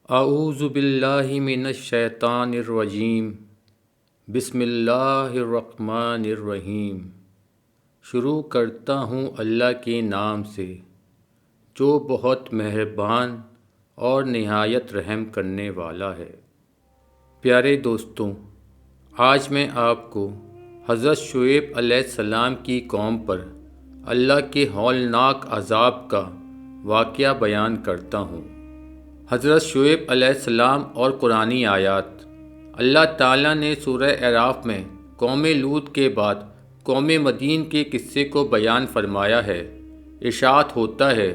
اعوذ باللہ من الشیطان الرجیم، بسم اللہ الرحمن الرحیم۔ شروع کرتا ہوں اللہ کے نام سے جو بہت مہربان اور نہایت رحم کرنے والا ہے۔ پیارے دوستوں، آج میں آپ کو حضرت شعیب علیہ السلام کی قوم پر اللہ کے ہولناک عذاب کا واقعہ بیان کرتا ہوں۔ حضرت شعیب علیہ السلام اور قرآنی آیات۔ اللہ تعالیٰ نے سورہ اعراف میں قوم لوط کے بعد قوم مدین کے قصے کو بیان فرمایا ہے۔ ارشاد ہوتا ہے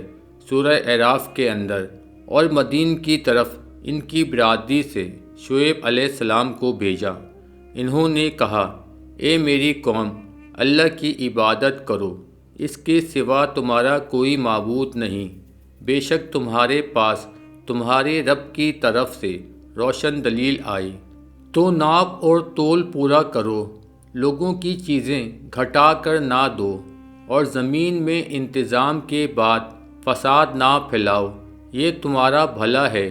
سورہ اعراف کے اندر، اور مدین کی طرف ان کی برادری سے شعیب علیہ السلام کو بھیجا۔ انہوں نے کہا، اے میری قوم، اللہ کی عبادت کرو، اس کے سوا تمہارا کوئی معبود نہیں۔ بے شک تمہارے پاس تمہارے رب کی طرف سے روشن دلیل آئی، تو ناپ اور تول پورا کرو، لوگوں کی چیزیں گھٹا کر نہ دو، اور زمین میں انتظام کے بعد فساد نہ پھیلاؤ۔ یہ تمہارا بھلا ہے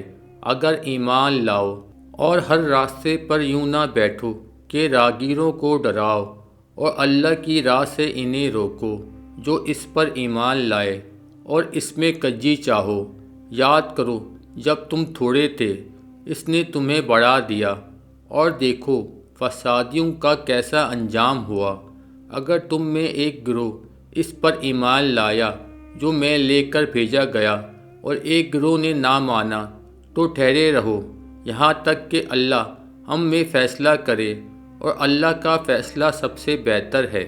اگر ایمان لاؤ، اور ہر راستے پر یوں نہ بیٹھو کہ راہگیروں کو ڈراؤ، اور اللہ کی راہ سے انہیں روکو جو اس پر ایمان لائے اور اس میں کجی چاہو۔ یاد کرو جب تم تھوڑے تھے، اس نے تمہیں بڑھا دیا، اور دیکھو فسادیوں کا کیسا انجام ہوا۔ اگر تم میں ایک گروہ اس پر ایمان لایا جو میں لے کر بھیجا گیا، اور ایک گروہ نے نہ مانا، تو ٹھہرے رہو یہاں تک کہ اللہ ہم میں فیصلہ کرے، اور اللہ کا فیصلہ سب سے بہتر ہے۔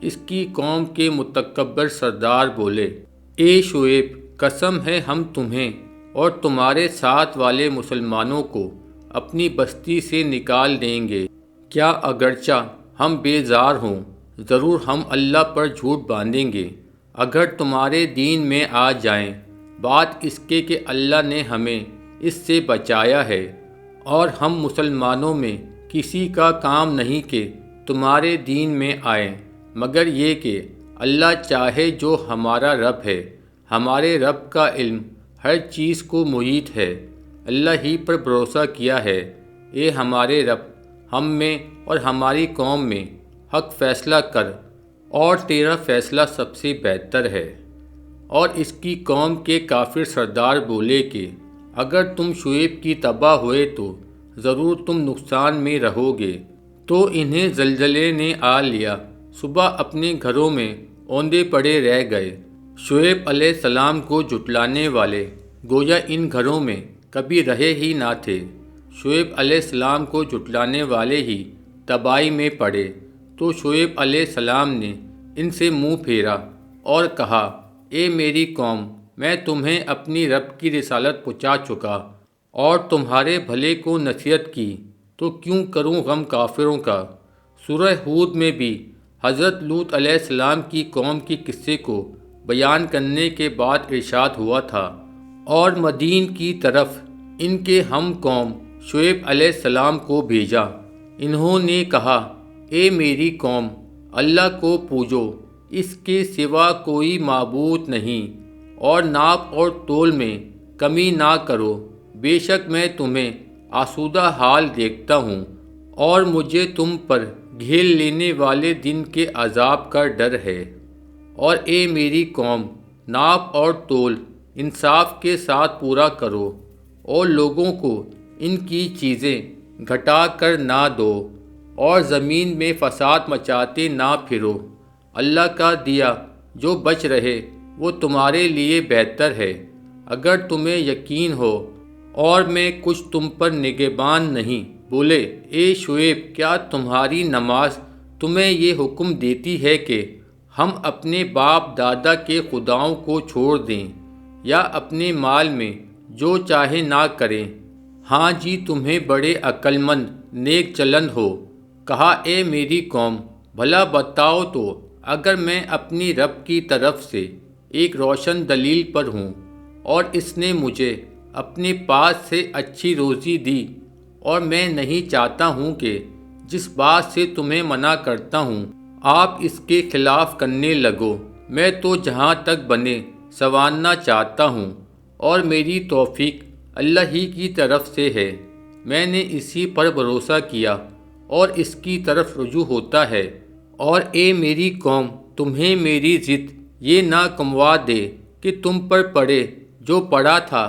اس کی قوم کے متکبر سردار بولے، اے شعیب، قسم ہے ہم تمہیں اور تمہارے ساتھ والے مسلمانوں کو اپنی بستی سے نکال دیں گے۔ کیا اگرچہ ہم بیزار ہوں، ضرور ہم اللہ پر جھوٹ باندھیں گے اگر تمہارے دین میں آ جائیں۔ بات اس کے کہ اللہ نے ہمیں اس سے بچایا ہے، اور ہم مسلمانوں میں کسی کا کام نہیں کہ تمہارے دین میں آئیں، مگر یہ کہ اللہ چاہے۔ جو ہمارا رب ہے، ہمارے رب کا علم ہر چیز کو محیط ہے، اللہ ہی پر بھروسہ کیا ہے۔ اے ہمارے رب، ہم میں اور ہماری قوم میں حق فیصلہ کر، اور تیرا فیصلہ سب سے بہتر ہے۔ اور اس کی قوم کے کافر سردار بولے کہ اگر تم شعیب کی تباہ ہوئے تو ضرور تم نقصان میں رہو گے۔ تو انہیں زلزلے نے آ لیا، صبح اپنے گھروں میں اوندے پڑے رہ گئے۔ شعیب علیہ السلام کو جھٹلانے والے گویا ان گھروں میں کبھی رہے ہی نہ تھے۔ شعیب علیہ السلام کو جھٹلانے والے ہی تباہی میں پڑے، تو شعیب علیہ السلام نے ان سے منہ پھیرا اور کہا، اے میری قوم، میں تمہیں اپنی رب کی رسالت پہنچا چکا اور تمہارے بھلے کو نصیحت کی، تو کیوں کروں غم کافروں کا۔ سورہ ہود میں بھی حضرت لوط علیہ السلام کی قوم کی قصے کو بیان کرنے کے بعد ارشاد ہوا تھا، اور مدین کی طرف ان کے ہم قوم شعیب علیہ السلام کو بھیجا۔ انہوں نے کہا، اے میری قوم، اللہ کو پوجو، اس کے سوا کوئی معبود نہیں، اور ناپ اور تول میں کمی نہ کرو۔ بے شک میں تمہیں آسودہ حال دیکھتا ہوں، اور مجھے تم پر گھیر لینے والے دن کے عذاب کا ڈر ہے۔ اور اے میری قوم، ناپ اور تول انصاف کے ساتھ پورا کرو، اور لوگوں کو ان کی چیزیں گھٹا کر نہ دو، اور زمین میں فساد مچاتے نہ پھرو۔ اللہ کا دیا جو بچ رہے وہ تمہارے لیے بہتر ہے اگر تمہیں یقین ہو، اور میں کچھ تم پر نگہبان نہیں۔ بولے، اے شعیب، کیا تمہاری نماز تمہیں یہ حکم دیتی ہے کہ ہم اپنے باپ دادا کے خداؤں کو چھوڑ دیں، یا اپنے مال میں جو چاہے نہ کریں؟ ہاں جی، تمہیں بڑے عقل مند نیک چلن ہو۔ کہا، اے میری قوم، بھلا بتاؤ تو، اگر میں اپنی رب کی طرف سے ایک روشن دلیل پر ہوں، اور اس نے مجھے اپنے پاس سے اچھی روزی دی، اور میں نہیں چاہتا ہوں کہ جس بات سے تمہیں منع کرتا ہوں آپ اس کے خلاف کرنے لگو، میں تو جہاں تک بنے سنوارنا چاہتا ہوں، اور میری توفیق اللہ ہی کی طرف سے ہے، میں نے اسی پر بھروسہ کیا اور اس کی طرف رجوع ہوتا ہے۔ اور اے میری قوم، تمہیں میری ضد یہ نہ کموا دے کہ تم پر پڑے جو پڑا تھا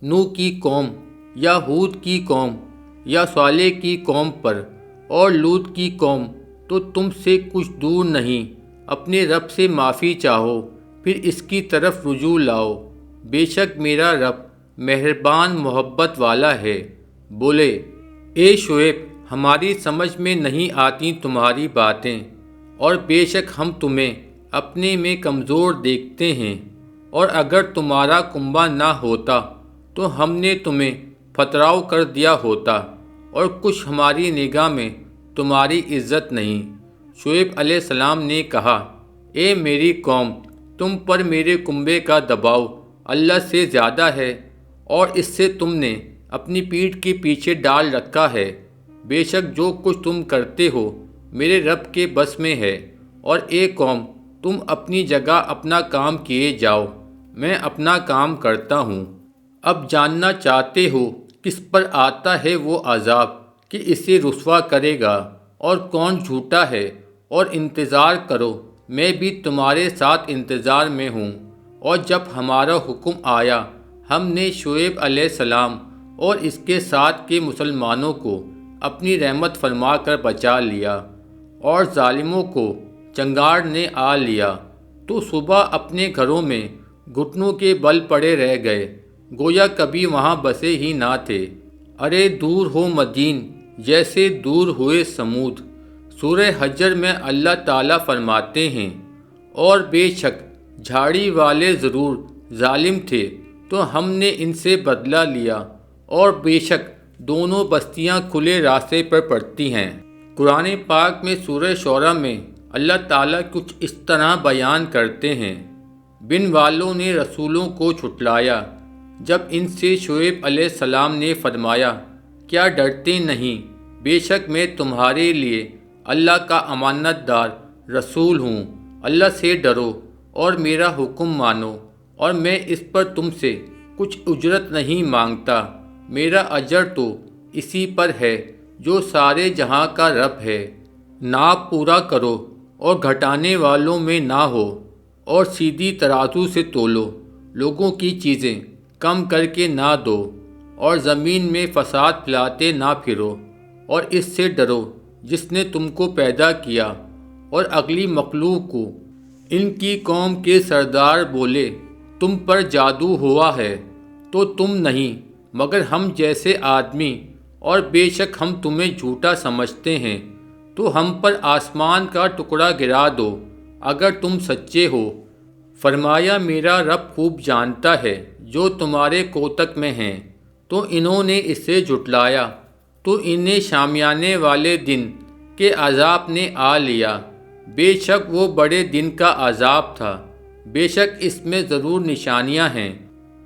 نوح کی قوم یا ہود کی قوم یا صالح کی قوم پر اور لوط کی قوم، تو تم سے کچھ دور نہیں۔ اپنے رب سے معافی چاہو، پھر اس کی طرف رجوع لاؤ، بے شک میرا رب مہربان محبت والا ہے۔ بولے، اے شعیب، ہماری سمجھ میں نہیں آتی تمہاری باتیں، اور بے شک ہم تمہیں اپنے میں کمزور دیکھتے ہیں، اور اگر تمہارا کنبہ نہ ہوتا تو ہم نے تمہیں پتھراؤ کر دیا ہوتا، اور کچھ ہماری نگاہ میں تمہاری عزت نہیں۔ شعیب علیہ السلام نے کہا، اے میری قوم، تم پر میرے کنبے کا دباؤ اللہ سے زیادہ ہے، اور اس سے تم نے اپنی پیٹھ کے پیچھے ڈال رکھا ہے۔ بے شک جو کچھ تم کرتے ہو میرے رب کے بس میں ہے، اور اے قوم، تم اپنی جگہ اپنا کام کیے جاؤ، میں اپنا کام کرتا ہوں۔ اب جاننا چاہتے ہو کس پر آتا ہے وہ عذاب کہ اسے رسوا کرے گا، اور کون جھوٹا ہے، اور انتظار کرو، میں بھی تمہارے ساتھ انتظار میں ہوں۔ اور جب ہمارا حکم آیا، ہم نے شعیب علیہ السلام اور اس کے ساتھ کے مسلمانوں کو اپنی رحمت فرما کر بچا لیا، اور ظالموں کو چنگاڑ نے آ لیا تو صبح اپنے گھروں میں گھٹنوں کے بل پڑے رہ گئے، گویا کبھی وہاں بسے ہی نہ تھے۔ ارے دور ہو مدین جیسے دور ہوئے سمود۔ سورہ حجر میں اللہ تعالیٰ فرماتے ہیں، اور بے شک جھاڑی والے ضرور ظالم تھے تو ہم نے ان سے بدلہ لیا، اور بے شک دونوں بستیاں کھلے راستے پر پڑتی ہیں۔ قرآن پاک میں سورہ شعراء میں اللہ تعالیٰ کچھ اس طرح بیان کرتے ہیں، بن والوں نے رسولوں کو جھٹلایا، جب ان سے شعیب علیہ السلام نے فرمایا، کیا ڈرتے نہیں؟ بے شک میں تمہارے لیے اللہ کا امانت دار رسول ہوں۔ اللہ سے ڈرو اور میرا حکم مانو، اور میں اس پر تم سے کچھ اجرت نہیں مانگتا، میرا اجر تو اسی پر ہے جو سارے جہاں کا رب ہے۔ ناپ پورا کرو اور گھٹانے والوں میں نہ ہو، اور سیدھی ترازو سے تولو، لوگوں کی چیزیں کم کر کے نہ دو، اور زمین میں فساد پھیلاتے نہ پھرو، اور اس سے ڈرو جس نے تم کو پیدا کیا اور اگلی مخلوق کو۔ ان کی قوم کے سردار بولے، تم پر جادو ہوا ہے تو تم نہیں مگر ہم جیسے آدمی، اور بے شک ہم تمہیں جھوٹا سمجھتے ہیں، تو ہم پر آسمان کا ٹکڑا گرا دو اگر تم سچے ہو۔ فرمایا، میرا رب خوب جانتا ہے جو تمہارے کوتک میں ہیں۔ تو انہوں نے اسے جھٹلایا تو انہیں شامیانے والے دن کے عذاب نے آ لیا، بے شک وہ بڑے دن کا عذاب تھا۔ بے شک اس میں ضرور نشانیاں ہیں،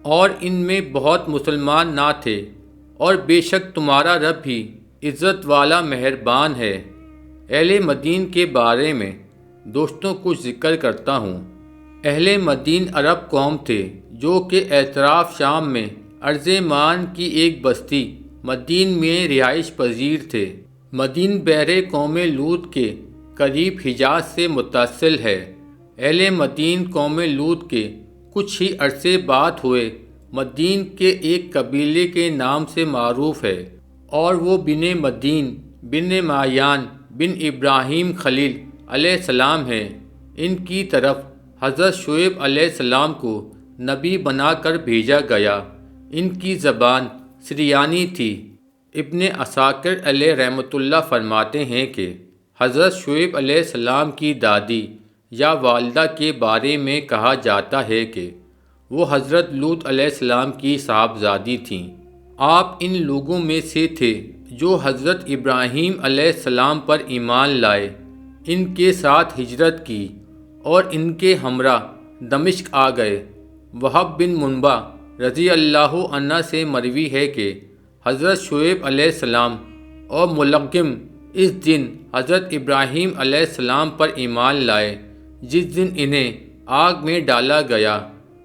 اور ان میں بہت مسلمان نہ تھے، اور بے شک تمہارا رب بھی عزت والا مہربان ہے۔ اہل مدین کے بارے میں دوستوں کچھ ذکر کرتا ہوں۔ اہل مدین عرب قوم تھے جو کہ اطراف شام میں ارض مان کی ایک بستی مدین میں رہائش پذیر تھے۔ مدین بحر قوم لوط کے قریب حجاز سے متصل ہے۔ اہل مدین قوم لوط کے کچھ ہی عرصے بعد ہوئے مدین کے ایک قبیلے کے نام سے معروف ہے، اور وہ بن مدین بن معیان بن ابراہیم خلیل علیہ السلام ہیں۔ ان کی طرف حضرت شعیب علیہ السلام کو نبی بنا کر بھیجا گیا۔ ان کی زبان سریانی تھی۔ ابن عساکر علیہ رحمۃ اللہ فرماتے ہیں کہ حضرت شعیب علیہ السلام کی دادی یا والدہ کے بارے میں کہا جاتا ہے کہ وہ حضرت لوط علیہ السلام کی صاحبزادی تھیں۔ آپ ان لوگوں میں سے تھے جو حضرت ابراہیم علیہ السلام پر ایمان لائے، ان کے ساتھ ہجرت کی اور ان کے ہمراہ دمشق آ گئے۔ وہب بن منبع رضی اللہ عنہ سے مروی ہے کہ حضرت شعیب علیہ السلام اور ملغم اس دن حضرت ابراہیم علیہ السلام پر ایمان لائے جس دن انہیں آگ میں ڈالا گیا۔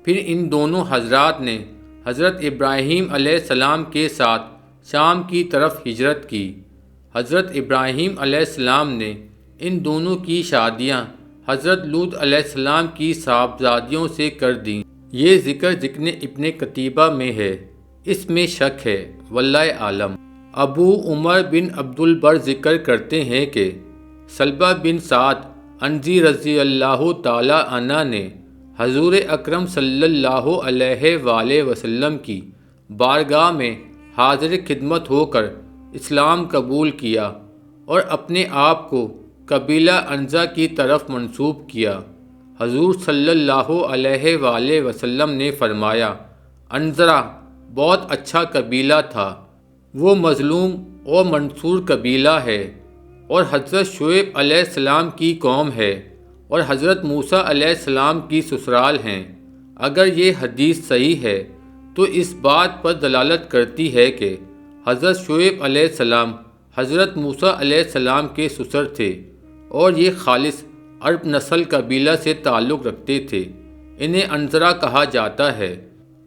پھر ان دونوں حضرات نے حضرت ابراہیم علیہ السلام کے ساتھ شام کی طرف ہجرت کی۔ حضرت ابراہیم علیہ السلام نے ان دونوں کی شادیاں حضرت لوط علیہ السلام کی صاحبزادیوں سے کر دیں۔ یہ ذکر ابن قتیبہ میں ہے، اس میں شک ہے، واللہ عالم۔ ابو عمر بن عبد البر ذکر کرتے ہیں کہ سلبہ بن سعد عنزی رضی اللہ تعالی عنہ نے حضور اکرم صلی اللہ علیہ وآلہ وسلم کی بارگاہ میں حاضر خدمت ہو کر اسلام قبول کیا اور اپنے آپ کو قبیلہ عنزہ کی طرف منسوب کیا۔ حضور صلی اللہ علیہ وآلہ وسلم نے فرمایا، عنزرہ بہت اچھا قبیلہ تھا، وہ مظلوم اور منصور قبیلہ ہے اور حضرت شعیب علیہ السلام کی قوم ہے اور حضرت موسیٰ علیہ السلام کی سسرال ہیں۔ اگر یہ حدیث صحیح ہے تو اس بات پر دلالت کرتی ہے کہ حضرت شعیب علیہ السلام حضرت موسیٰ علیہ السلام کے سسر تھے اور یہ خالص عرب نسل قبیلہ سے تعلق رکھتے تھے۔ انہیں عنزرہ کہا جاتا ہے۔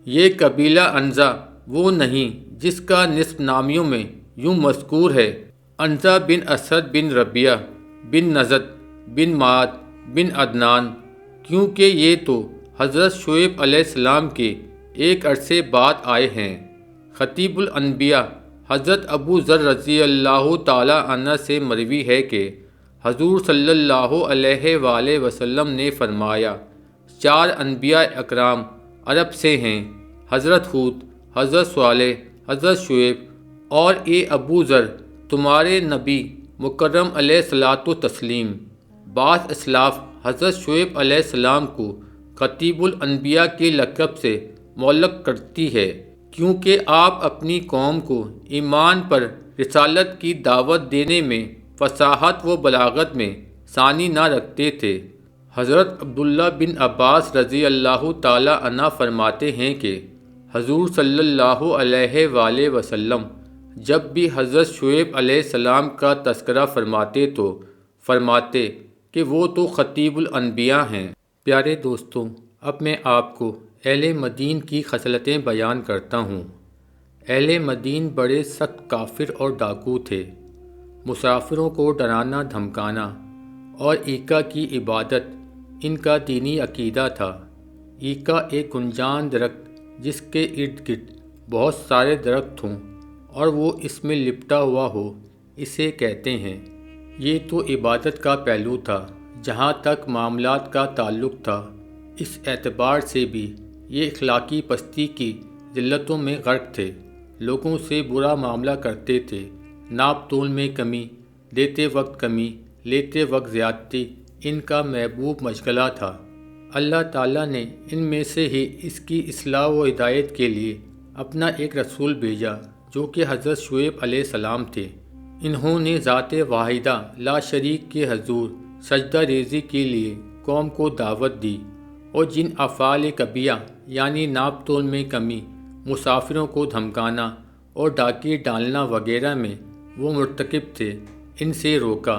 یہ قبیلہ عنزہ وہ نہیں جس کا نسب نامیوں میں یوں مذکور ہے، عنزہ بن اسد بن ربیعہ بن نزد بن معد بن عدنان، کیونکہ یہ تو حضرت شعیب علیہ السلام کے ایک عرصے بعد آئے ہیں۔ خطیب الانبیاء حضرت ابو ذر رضی اللہ تعالی عنہ سے مروی ہے کہ حضور صلی اللہ علیہ وآلہ وسلم نے فرمایا، 4 انبیاء اکرام عرب سے ہیں، حضرت ہود، حضرت صالح، حضرت شعیب، اور اے ابو ذر تمہارے نبی مکرم علیہ الصلاۃ والتسلیم۔ بعض اسلاف حضرت شعیب علیہ السلام کو خطیب الانبیاء کے لقب سے معلق کرتی ہے، کیونکہ آپ اپنی قوم کو ایمان پر رسالت کی دعوت دینے میں فصاحت و بلاغت میں ثانی نہ رکھتے تھے۔ حضرت عبداللہ بن عباس رضی اللہ تعالی عنہ فرماتے ہیں کہ حضور صلی اللہ علیہ وآلہ وسلم جب بھی حضرت شعیب علیہ السلام کا تذکرہ فرماتے تو فرماتے کہ وہ تو خطیب الانبیاء ہیں۔ پیارے دوستوں، اب میں آپ کو اہل مدین کی خصلتیں بیان کرتا ہوں۔ اہل مدین بڑے سخت کافر اور ڈاکو تھے۔ مسافروں کو ڈرانا دھمکانا اور عیقہ کی عبادت ان کا دینی عقیدہ تھا۔ عیقہ ایک گنجان درخت جس کے ارد گرد بہت سارے درخت ہوں اور وہ اس میں لپٹا ہوا ہو، اسے کہتے ہیں۔ یہ تو عبادت کا پہلو تھا۔ جہاں تک معاملات کا تعلق تھا، اس اعتبار سے بھی یہ اخلاقی پستی کی ذلتوں میں غرق تھے۔ لوگوں سے برا معاملہ کرتے تھے، ناپ تول میں کمی، دیتے وقت کمی، لیتے وقت زیادتی ان کا محبوب مشغلہ تھا۔ اللہ تعالیٰ نے ان میں سے ہی اس کی اصلاح و ہدایت کے لیے اپنا ایک رسول بھیجا جو کہ حضرت شعیب علیہ السلام تھے۔ انہوں نے ذات واحدہ لا شریک کے حضور سجدہ ریزی کے لیے قوم کو دعوت دی، اور جن افعال کبیہ یعنی ناپ تول میں کمی، مسافروں کو دھمکانا اور ڈاکے ڈالنا وغیرہ میں وہ مرتکب تھے، ان سے روکا۔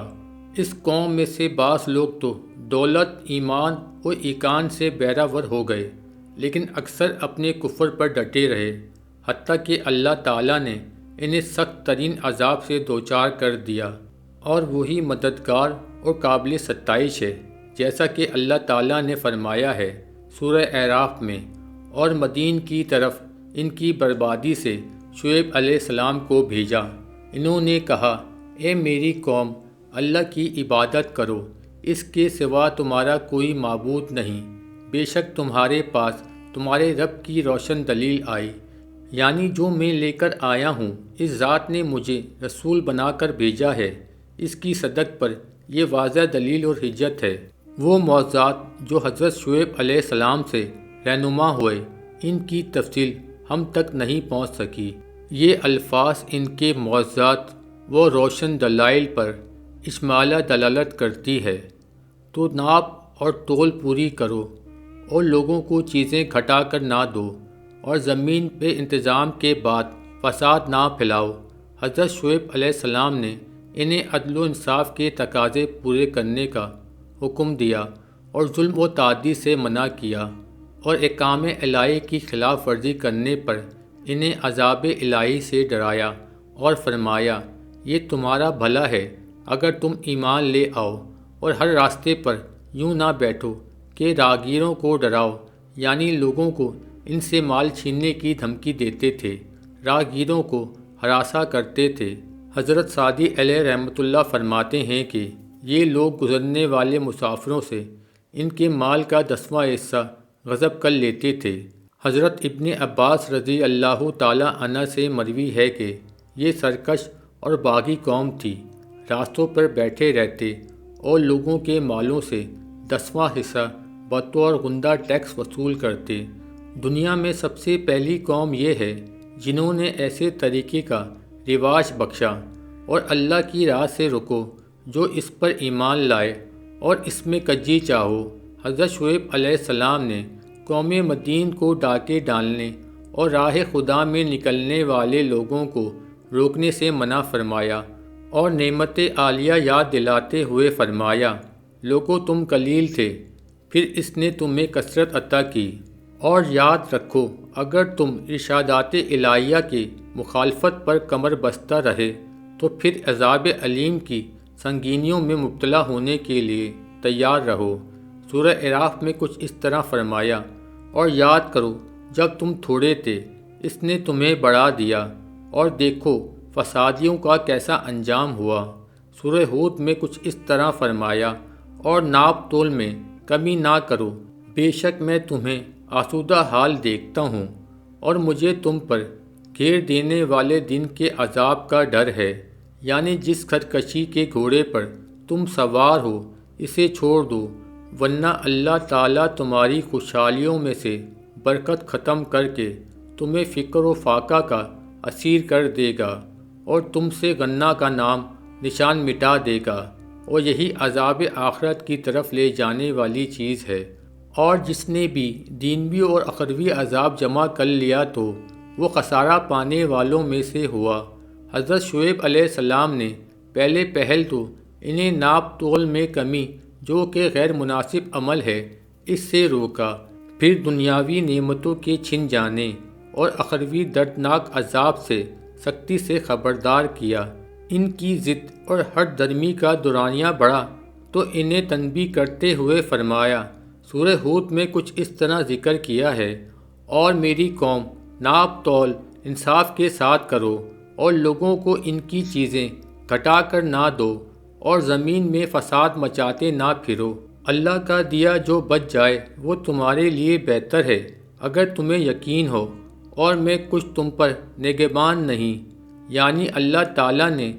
اس قوم میں سے بعض لوگ تو دولت، ایمان اور ایقان سے بہرہ ہو گئے، لیکن اکثر اپنے کفر پر ڈٹے رہے، حتیٰ کہ اللہ تعالیٰ نے انہیں سخت ترین عذاب سے دوچار کر دیا، اور وہی مددگار اور قابل ستائش ہے، جیسا کہ اللہ تعالیٰ نے فرمایا ہے سورہ اعراف میں، اور مدین کی طرف ان کی بربادی سے شعیب علیہ السلام کو بھیجا۔ انہوں نے کہا، اے میری قوم، اللہ کی عبادت کرو، اس کے سوا تمہارا کوئی معبود نہیں۔ بے شک تمہارے پاس تمہارے رب کی روشن دلیل آئی، یعنی جو میں لے کر آیا ہوں، اس ذات نے مجھے رسول بنا کر بھیجا ہے، اس کی صدق پر یہ واضح دلیل اور حجت ہے۔ وہ معجزات جو حضرت شعیب علیہ السلام سے رہنما ہوئے، ان کی تفصیل ہم تک نہیں پہنچ سکی۔ یہ الفاظ ان کے معجزات و روشن دلائل پر اشمالہ دلالت کرتی ہے۔ تو ناپ اور تول پوری کرو اور لوگوں کو چیزیں گھٹا کر نہ دو، اور زمین پہ انتظام کے بعد فساد نہ پھیلاؤ۔ حضرت شعیب علیہ السلام نے انہیں عدل و انصاف کے تقاضے پورے کرنے کا حکم دیا اور ظلم و تعدی سے منع کیا۔ اور احکام الہی کی خلاف ورزی کرنے پر انہیں عذاب الہی سے ڈرایا اور فرمایا یہ تمہارا بھلا ہے اگر تم ایمان لے آؤ، اور ہر راستے پر یوں نہ بیٹھو کہ راہگیروں کو ڈراؤ، یعنی لوگوں کو ان سے مال چھیننے کی دھمکی دیتے تھے، راہگیروں کو ہراساں کرتے تھے۔ حضرت سعدی علیہ رحمۃ اللہ فرماتے ہیں کہ یہ لوگ گزرنے والے مسافروں سے ان کے مال کا 10واں حصہ غصب کر لیتے تھے۔ حضرت ابن عباس رضی اللہ تعالیٰ عنہ سے مروی ہے کہ یہ سرکش اور باغی قوم تھی، راستوں پر بیٹھے رہتے اور لوگوں کے مالوں سے 10واں حصہ بطور غنڈہ ٹیکس وصول کرتے۔ دنیا میں سب سے پہلی قوم یہ ہے جنہوں نے ایسے طریقے کا رواج بخشا اور اللہ کی راہ سے رکو جو اس پر ایمان لائے اور اس میں کجی چاہو۔ حضرت شعیب علیہ السلام نے قوم مدین کو ڈاکے ڈالنے اور راہ خدا میں نکلنے والے لوگوں کو روکنے سے منع فرمایا اور نعمت عالیہ یاد دلاتے ہوئے فرمایا لوگو تم قلیل تھے، پھر اس نے تمہیں کثرت عطا کی، اور یاد رکھو اگر تم ارشادات الہیہ کی مخالفت پر کمر بستہ رہے تو پھر عذاب علیم کی سنگینیوں میں مبتلا ہونے کے لیے تیار رہو۔ سورہ اعراف میں کچھ اس طرح فرمایا اور یاد کرو جب تم تھوڑے تھے اس نے تمہیں بڑھا دیا، اور دیکھو فسادیوں کا کیسا انجام ہوا۔ سورہ ہود میں کچھ اس طرح فرمایا اور ناپ تول میں کمی نہ کرو، بے شک میں تمہیں آسودہ حال دیکھتا ہوں اور مجھے تم پر گھیر دینے والے دن کے عذاب کا ڈر ہے، یعنی جس خرکشی کے گھوڑے پر تم سوار ہو اسے چھوڑ دو، ورنہ اللہ تعالیٰ تمہاری خوشحالیوں میں سے برکت ختم کر کے تمہیں فقر و فاقہ کا اسیر کر دے گا اور تم سے غنہ کا نام نشان مٹا دے گا، اور یہی عذاب آخرت کی طرف لے جانے والی چیز ہے۔ اور جس نے بھی دینوی اور اخروی عذاب جمع کر لیا تو وہ خسارہ پانے والوں میں سے ہوا۔ حضرت شعیب علیہ السلام نے پہلے پہل تو انہیں ناپ تول میں کمی جو کہ غیر مناسب عمل ہے اس سے روکا، پھر دنیاوی نعمتوں کے چھن جانے اور اخروی دردناک عذاب سے سختی سے خبردار کیا۔ ان کی ضد اور ہٹ درمی کا دورانیہ بڑھا تو انہیں تنبیہ کرتے ہوئے فرمایا۔ سورہ ہود میں کچھ اس طرح ذکر کیا ہے اور میری قوم ناپ تول انصاف کے ساتھ کرو اور لوگوں کو ان کی چیزیں گھٹا کر نہ دو اور زمین میں فساد مچاتے نہ پھرو۔ اللہ کا دیا جو بچ جائے وہ تمہارے لیے بہتر ہے اگر تمہیں یقین ہو، اور میں کچھ تم پر نگہبان نہیں، یعنی اللہ تعالیٰ نے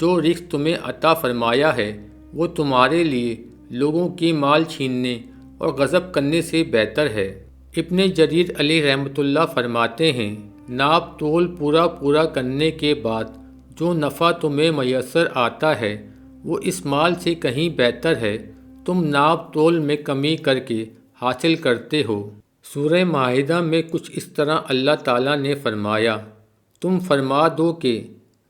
جو رزق تمہیں عطا فرمایا ہے وہ تمہارے لیے لوگوں کی مال چھیننے اور غصب کرنے سے بہتر ہے۔ ابن جریر علیہ رحمۃ اللہ فرماتے ہیں ناپ تول پورا کرنے کے بعد جو نفع تمہیں میسر آتا ہے وہ اس مال سے کہیں بہتر ہے، تم ناپ تول میں کمی کر کے حاصل کرتے ہو۔ سورہ مائدہ میں کچھ اس طرح اللہ تعالیٰ نے فرمایا تم فرما دو کہ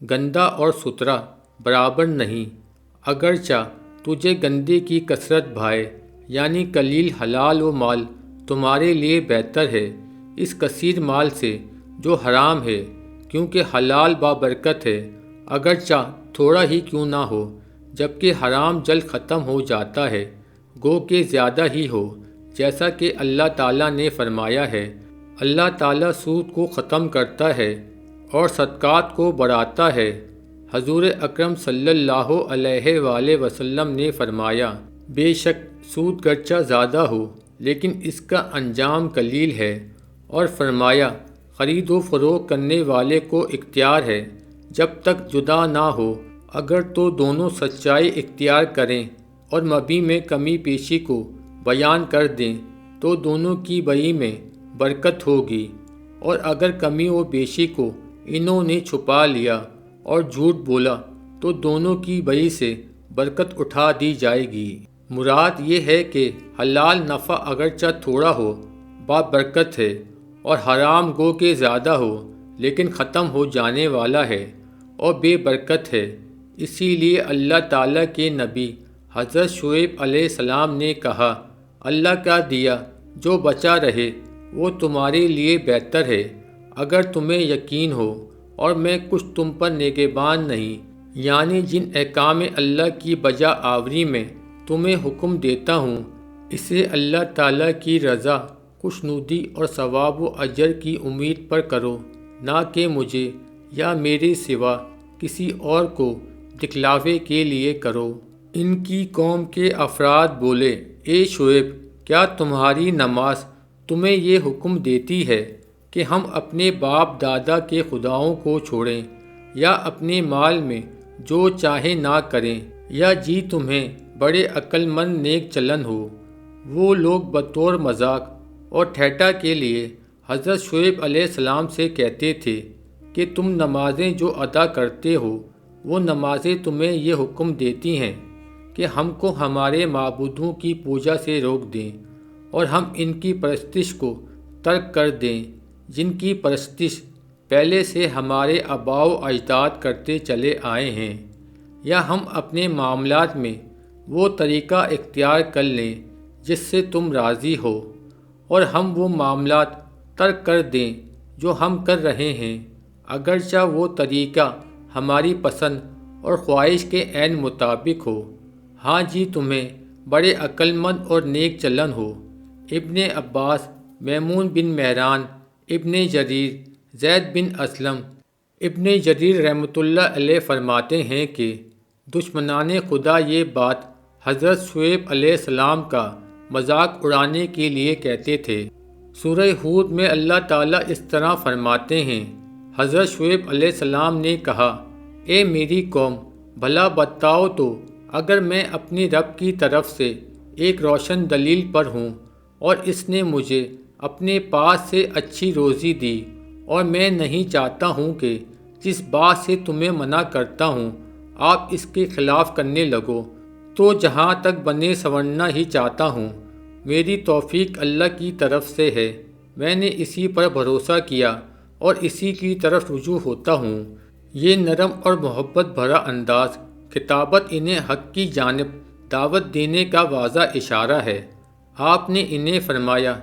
گندہ اور ستھرا برابر نہیں، اگرچہ تجھے گندے کی کثرت بھائے، یعنی قلیل حلال و مال تمہارے لیے بہتر ہے اس کثیر مال سے جو حرام ہے، کیونکہ حلال بابرکت ہے اگرچہ تھوڑا ہی کیوں نہ ہو، جبکہ حرام جلد ختم ہو جاتا ہے گو کہ زیادہ ہی ہو، جیسا کہ اللہ تعالیٰ نے فرمایا ہے اللہ تعالیٰ سود کو ختم کرتا ہے اور صدقات کو بڑھاتا ہے۔ حضور اکرم صلی اللہ علیہ وآلہ وسلم نے فرمایا بے شک سود گرچہ زیادہ ہو لیکن اس کا انجام قلیل ہے، اور فرمایا خرید و فروخت کرنے والے کو اختیار ہے جب تک جدا نہ ہو، اگر تو دونوں سچائی اختیار کریں اور مبیع میں کمی پیشی کو بیان کر دیں تو دونوں کی بئی میں برکت ہوگی، اور اگر کمی و بیشی کو انہوں نے چھپا لیا اور جھوٹ بولا تو دونوں کی بئی سے برکت اٹھا دی جائے گی۔ مراد یہ ہے کہ حلال نفع اگرچہ تھوڑا ہو بابرکت ہے، اور حرام گو کہ زیادہ ہو لیکن ختم ہو جانے والا ہے اور بے برکت ہے۔ اسی لیے اللہ تعالیٰ کے نبی حضرت شعیب علیہ السلام نے کہا اللہ کا دیا جو بچا رہے وہ تمہارے لیے بہتر ہے اگر تمہیں یقین ہو، اور میں کچھ تم پر نگہبان نہیں، یعنی جن احکام اللہ کی بجا آوری میں تمہیں حکم دیتا ہوں اسے اللہ تعالیٰ کی رضا، خوشنودی اور ثواب و اجر کی امید پر کرو، نہ کہ مجھے یا میرے سوا کسی اور کو دکھلاوے کے لیے کرو۔ ان کی قوم کے افراد بولے، اے شعیب، کیا تمہاری نماز تمہیں یہ حکم دیتی ہے کہ ہم اپنے باپ دادا کے خداؤں کو چھوڑیں یا اپنے مال میں جو چاہیں نہ کریں، یا جی تمہیں بڑے عقل مند نیک چلن ہو؟ وہ لوگ بطور مذاق اور ٹھٹھا کے لیے حضرت شعیب علیہ السلام سے کہتے تھے کہ تم نمازیں جو ادا کرتے ہو وہ نمازیں تمہیں یہ حکم دیتی ہیں کہ ہم کو ہمارے معبودوں کی پوجا سے روک دیں اور ہم ان کی پرستش کو ترک کر دیں جن کی پرستش پہلے سے ہمارے آباء و اجداد کرتے چلے آئے ہیں، یا ہم اپنے معاملات میں وہ طریقہ اختیار کر لیں جس سے تم راضی ہو، اور ہم وہ معاملات ترک کر دیں جو ہم کر رہے ہیں اگرچہ وہ طریقہ ہماری پسند اور خواہش کے عین مطابق ہو۔ ہاں جی تمہیں بڑے عقل مند اور نیک چلن ہو۔ ابن عباس، میمون بن مہران، ابن جریر، زید بن اسلم، ابن جریر رحمۃ اللہ علیہ فرماتے ہیں کہ دشمنان خدا یہ بات حضرت شعیب علیہ السلام کا مذاق اڑانے کے لیے کہتے تھے۔ سورہ ہود میں اللہ تعالیٰ اس طرح فرماتے ہیں، حضرت شعیب علیہ السلام نے کہا، اے میری قوم، بھلا بتاؤ تو اگر میں اپنی رب کی طرف سے ایک روشن دلیل پر ہوں اور اس نے مجھے اپنے پاس سے اچھی روزی دی، اور میں نہیں چاہتا ہوں کہ جس بات سے تمہیں منع کرتا ہوں آپ اس کے خلاف کرنے لگو، تو جہاں تک بنے سنورنا ہی چاہتا ہوں، میری توفیق اللہ کی طرف سے ہے، میں نے اسی پر بھروسہ کیا اور اسی کی طرف رجوع ہوتا ہوں۔ یہ نرم اور محبت بھرا انداز خطابت انہیں حق کی جانب دعوت دینے کا واضح اشارہ ہے۔ آپ نے انہیں فرمایا،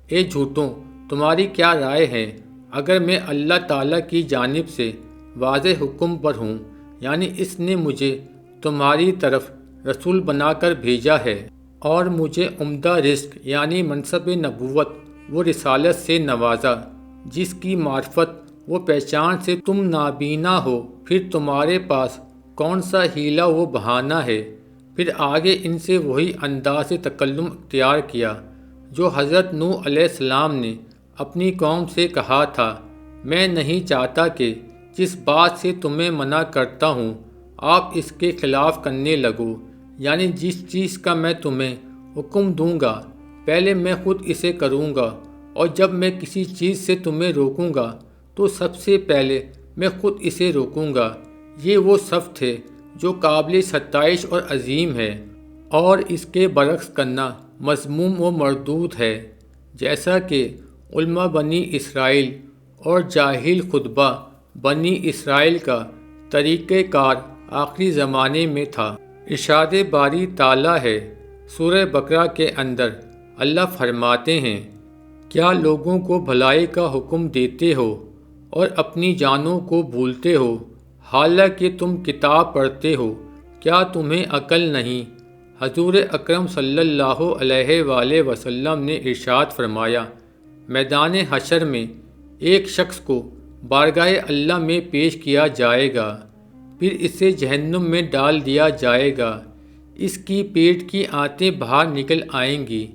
اے جھوٹوں، تمہاری کیا رائے ہے اگر میں اللہ تعالیٰ کی جانب سے واضح حکم پر ہوں، یعنی اس نے مجھے تمہاری طرف رسول بنا کر بھیجا ہے اور مجھے عمدہ رزق یعنی منصب نبوت و رسالت سے نوازا، جس کی معرفت و پہچان سے تم نابینا ہو، پھر تمہارے پاس کون سا حیلہ و بہانہ ہے؟ پھر آگے ان سے وہی انداز تکلم اختیار کیا جو حضرت نوح علیہ السلام نے اپنی قوم سے کہا تھا، میں نہیں چاہتا کہ جس بات سے تمہیں منع کرتا ہوں آپ اس کے خلاف کرنے لگو، یعنی جس چیز کا میں تمہیں حکم دوں گا پہلے میں خود اسے کروں گا، اور جب میں کسی چیز سے تمہیں روکوں گا تو سب سے پہلے میں خود اسے روکوں گا۔ یہ وہ صفت ہے جو قابل ستائش اور عظیم ہے، اور اس کے برعکس کرنا مذموم و مردود ہے، جیسا کہ علماء بنی اسرائیل اور جاہل خطبہ بنی اسرائیل کا طریقہ کار آخری زمانے میں تھا۔ ارشاد باری تعالیٰ ہے سورہ بقرہ کے اندر، اللہ فرماتے ہیں، کیا لوگوں کو بھلائی کا حکم دیتے ہو اور اپنی جانوں کو بھولتے ہو، حالانکہ تم کتاب پڑھتے ہو، کیا تمہیں عقل نہیں؟ حضور اکرم صلی اللہ علیہ وآلہ وسلم نے ارشاد فرمایا، میدان حشر میں ایک شخص کو بارگاہ اللہ میں پیش کیا جائے گا، پھر اسے جہنم میں ڈال دیا جائے گا، اس کی پیٹ کی آنتیں باہر نکل آئیں گی،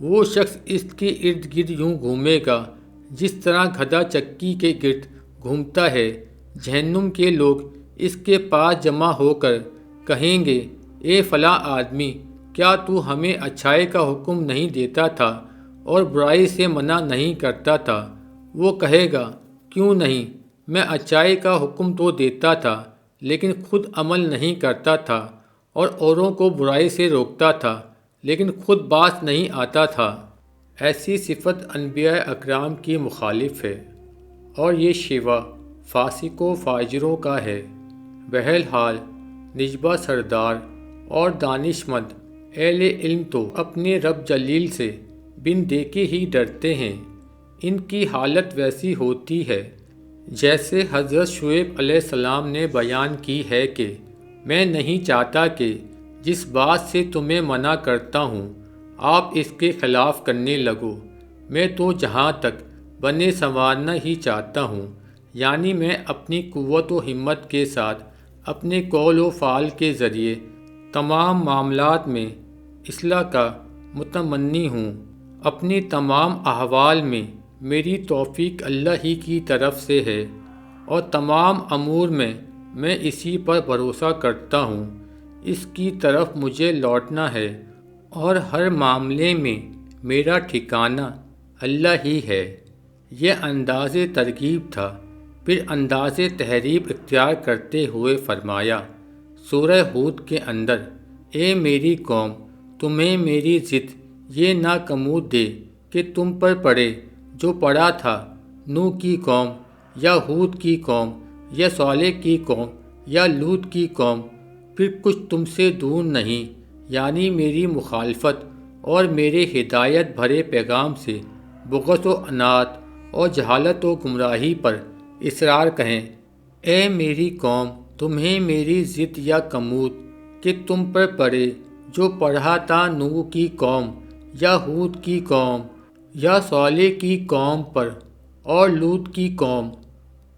وہ شخص اس کے ارد گرد یوں گھومے گا جس طرح گدھا چکی کے گرد گھومتا ہے۔ جہنم کے لوگ اس کے پاس جمع ہو کر کہیں گے، اے فلاں آدمی، کیا تو ہمیں اچھائی کا حکم نہیں دیتا تھا اور برائی سے منع نہیں کرتا تھا؟ وہ کہے گا، کیوں نہیں، میں اچھائی کا حکم تو دیتا تھا لیکن خود عمل نہیں کرتا تھا، اور اوروں کو برائی سے روکتا تھا لیکن خود باز نہیں آتا تھا۔ ایسی صفت انبیاء اکرام کی مخالف ہے، اور یہ شیوہ فاسق و فاجروں کا ہے۔ بہرحال نجبہ سردار اور دانش مند اہل علم تو اپنے رب جلیل سے بن دیکھے ہی ڈرتے ہیں۔ ان کی حالت ویسی ہوتی ہے جیسے حضرت شعیب علیہ السلام نے بیان کی ہے کہ میں نہیں چاہتا کہ جس بات سے تمہیں منع کرتا ہوں آپ اس کے خلاف کرنے لگو، میں تو جہاں تک بنے سنوارنا ہی چاہتا ہوں، یعنی میں اپنی قوت و ہمت کے ساتھ اپنے قول و فعل کے ذریعے تمام معاملات میں اصلاح کا متمنی ہوں۔ اپنی تمام احوال میں میری توفیق اللہ ہی کی طرف سے ہے اور تمام امور میں اسی پر بھروسہ کرتا ہوں، اس کی طرف مجھے لوٹنا ہے اور ہر معاملے میں میرا ٹھکانہ اللہ ہی ہے۔ یہ انداز ترغیب تھا۔ پھر انداز تحریب اختیار کرتے ہوئے فرمایا سورہ ہود کے اندر، اے میری قوم، تمہیں میری ضد یہ نہ کمود دے کہ تم پر پڑے جو پڑا تھا نوح کی قوم یا ہود کی قوم یا صالح کی قوم یا لوط کی قوم، پھر کچھ تم سے دور نہیں، یعنی میری مخالفت اور میرے ہدایت بھرے پیغام سے بغض و عناد اور جہالت و گمراہی پر اصرار کہیں۔ اے میری قوم، تمہیں میری ضد یا کمود کہ تم پر پڑے جو پڑھا تھا نوح کی قوم یا ہود کی قوم یا صالح کی قوم پر اور لوط کی قوم،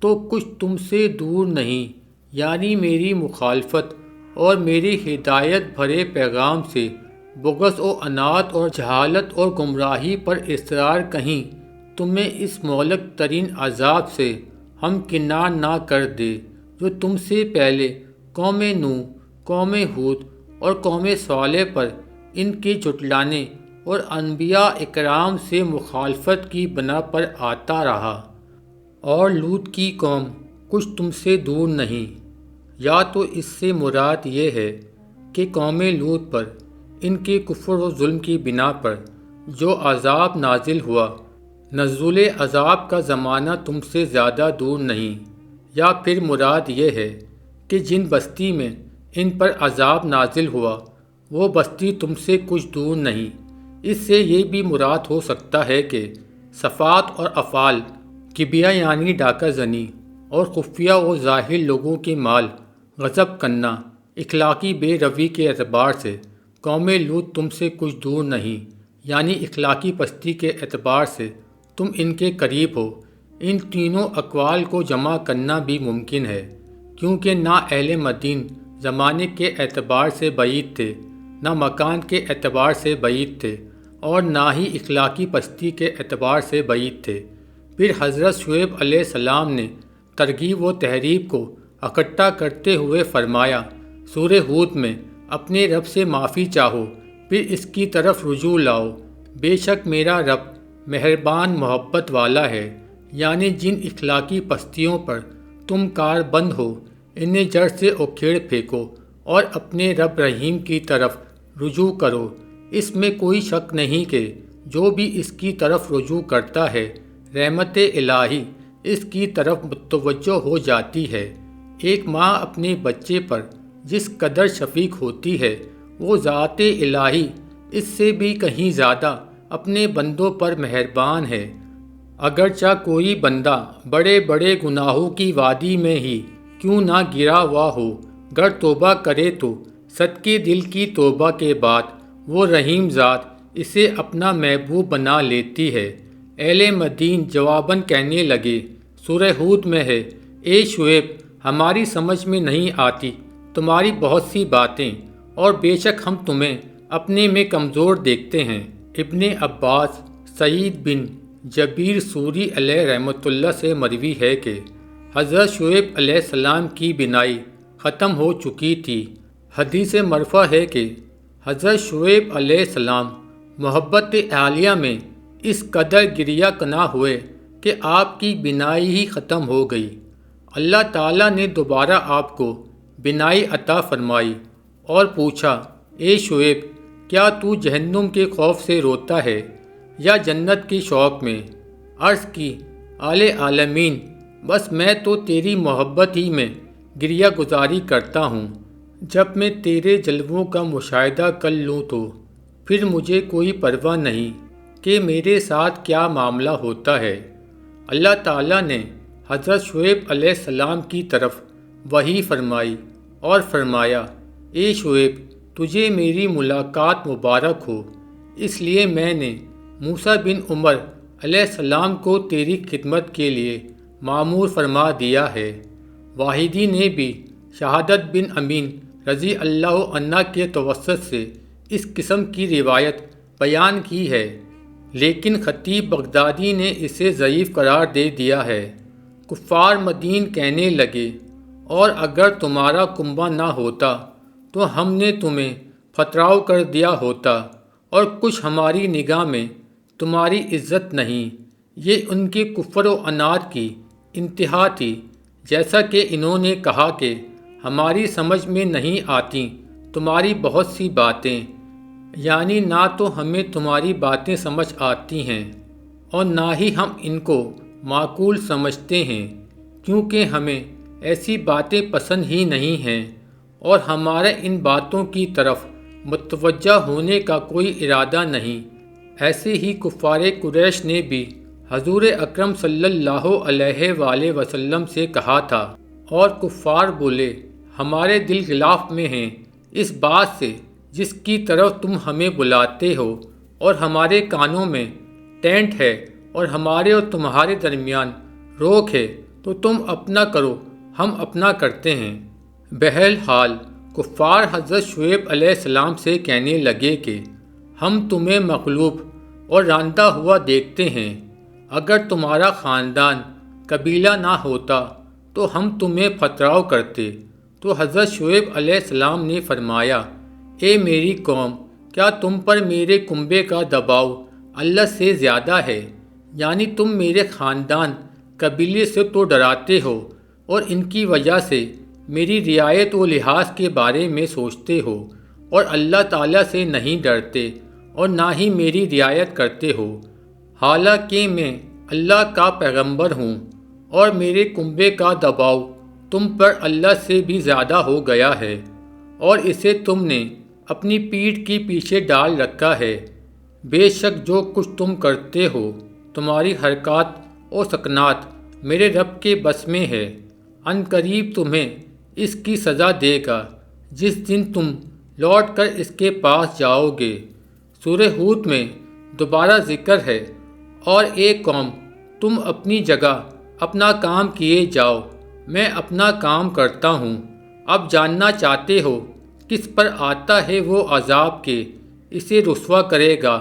تو کچھ تم سے دور نہیں، یعنی میری مخالفت اور میری ہدایت بھرے پیغام سے بغض و عناد اور جہالت اور گمراہی پر اصرار کہیں تمہیں اس مہلک ترین عذاب سے ہمکنار نہ کر دے جو تم سے پہلے قوم نوح، قوم ہود اور قوم صالح پر ان کے جھٹلانے اور انبیاء اکرام سے مخالفت کی بنا پر آتا رہا۔ اور لوط کی قوم کچھ تم سے دور نہیں، یا تو اس سے مراد یہ ہے کہ قوم لوط پر ان کے کفر و ظلم کی بنا پر جو عذاب نازل ہوا، نزول عذاب کا زمانہ تم سے زیادہ دور نہیں، یا پھر مراد یہ ہے کہ جن بستی میں ان پر عذاب نازل ہوا وہ بستی تم سے کچھ دور نہیں۔ اس سے یہ بھی مراد ہو سکتا ہے کہ صفات اور افعال کبیہ یعنی ڈاکہ زنی اور خفیہ و ظاہر لوگوں کے مال غصب کرنا، اخلاقی بے روی کے اعتبار سے قوم لوط تم سے کچھ دور نہیں، یعنی اخلاقی پستی کے اعتبار سے تم ان کے قریب ہو۔ ان تینوں اقوال کو جمع کرنا بھی ممکن ہے، کیونکہ نہ اہل مدین زمانے کے اعتبار سے بعید تھے، نہ مکان کے اعتبار سے بعید تھے، اور نہ ہی اخلاقی پستی کے اعتبار سے بعید تھے۔ پھر حضرت شعیب علیہ السلام نے ترغیب و تحریب کو اکٹھا کرتے ہوئے فرمایا سورہ ہود میں، اپنے رب سے معافی چاہو، پھر اس کی طرف رجوع لاؤ، بے شک میرا رب مہربان محبت والا ہے، یعنی جن اخلاقی پستیوں پر تم کار بند ہو انہیں جڑ سے اکھیڑ پھینکو اور اپنے رب رحیم کی طرف رجوع کرو۔ اس میں کوئی شک نہیں کہ جو بھی اس کی طرف رجوع کرتا ہے رحمت الہی اس کی طرف متوجہ ہو جاتی ہے۔ ایک ماں اپنے بچے پر جس قدر شفیق ہوتی ہے وہ ذات الہی اس سے بھی کہیں زیادہ اپنے بندوں پر مہربان ہے۔ اگرچہ کوئی بندہ بڑے بڑے گناہوں کی وادی میں ہی کیوں نہ گرا ہوا ہو، گر توبہ کرے تو صدقے دل کی توبہ کے بعد وہ رحیم ذات اسے اپنا محبوب بنا لیتی ہے۔ اہل مدین جواباً کہنے لگے، سورہ ہود میں ہے، اے شعیب، ہماری سمجھ میں نہیں آتی تمہاری بہت سی باتیں، اور بے شک ہم تمہیں اپنے میں کمزور دیکھتے ہیں۔ ابن عباس سعید بن جبیر سوری علیہ رحمۃ اللہ سے مروی ہے کہ حضرت شعیب علیہ السلام کی بینائی ختم ہو چکی تھی۔ حدیث مرفوع ہے کہ حضرت شعیب علیہ السلام محبت عالیہ میں اس قدر گریہ کنا ہوئے کہ آپ کی بینائی ہی ختم ہو گئی۔ اللہ تعالیٰ نے دوبارہ آپ کو بینائی عطا فرمائی اور پوچھا، اے شعیب، کیا تو جہنم کے خوف سے روتا ہے یا جنت کے شوق میں؟ عرض کی، اعلی عالمین، بس میں تو تیری محبت ہی میں گریہ گزاری کرتا ہوں۔ جب میں تیرے جلووں کا مشاہدہ کر لوں تو پھر مجھے کوئی پرواہ نہیں، کہ میرے ساتھ کیا معاملہ ہوتا ہے۔ اللہ تعالیٰ نے حضرت شعیب علیہ السلام کی طرف وحی فرمائی اور فرمایا، اے شعیب تجھے میری ملاقات مبارک ہو، اس لیے میں نے موسیٰ بن عمر علیہ السلام کو تیری خدمت کے لیے مامور فرما دیا ہے۔ واحدی نے بھی شہادت بن امین رضی اللہ عنہ کے توسط سے اس قسم کی روایت بیان کی ہے، لیکن خطیب بغدادی نے اسے ضعیف قرار دے دیا ہے۔ کفار مدین کہنے لگے، اور اگر تمہارا کنبہ نہ ہوتا تو ہم نے تمہیں پتھراؤ کر دیا ہوتا، اور کچھ ہماری نگاہ میں تمہاری عزت نہیں۔ یہ ان کے کفر و عناد کی انتہا تھی، جیسا کہ انہوں نے کہا کہ ہماری سمجھ میں نہیں آتی تمہاری بہت سی باتیں، یعنی نہ تو ہمیں تمہاری باتیں سمجھ آتی ہیں اور نہ ہی ہم ان کو معقول سمجھتے ہیں، کیونکہ ہمیں ایسی باتیں پسند ہی نہیں ہیں اور ہمارے ان باتوں کی طرف متوجہ ہونے کا کوئی ارادہ نہیں۔ ایسے ہی کفار قریش نے بھی حضور اکرم صلی اللہ علیہ وآلہ وسلم سے کہا تھا، اور کفار بولے، ہمارے دل غلاف میں ہیں اس بات سے جس کی طرف تم ہمیں بلاتے ہو، اور ہمارے کانوں میں ٹینٹ ہے اور ہمارے اور تمہارے درمیان روک ہے، تو تم اپنا کرو ہم اپنا کرتے ہیں۔ بہرحال کفار حضرت شعیب علیہ السلام سے کہنے لگے کہ ہم تمہیں مغلوب اور راندہ ہوا دیکھتے ہیں، اگر تمہارا خاندان قبیلہ نہ ہوتا تو ہم تمہیں پتھراؤ کرتے۔ تو حضرت شعیب علیہ السلام نے فرمایا، اے میری قوم، کیا تم پر میرے کنبے کا دباؤ اللہ سے زیادہ ہے؟ یعنی تم میرے خاندان قبیلے سے تو ڈراتے ہو اور ان کی وجہ سے میری رعایت و لحاظ کے بارے میں سوچتے ہو، اور اللہ تعالیٰ سے نہیں ڈرتے اور نہ ہی میری رعایت کرتے ہو، حالانکہ میں اللہ کا پیغمبر ہوں، اور میرے کنبے کا دباؤ تم پر اللہ سے بھی زیادہ ہو گیا ہے، اور اسے تم نے اپنی پیٹھ کی پیچھے ڈال رکھا ہے۔ بے شک جو کچھ تم کرتے ہو، تمہاری حرکات اور سکنات میرے رب کے بس میں ہے، ان قریب تمہیں اس کی سزا دے گا جس دن تم لوٹ کر اس کے پاس جاؤ گے۔ سورہ ہود میں دوبارہ ذکر ہے، اور ایک قوم تم اپنی جگہ اپنا کام کیے جاؤ، میں اپنا کام کرتا ہوں۔ اب جاننا چاہتے ہو کس پر آتا ہے وہ عذاب کہ اسے رسوا کرے گا،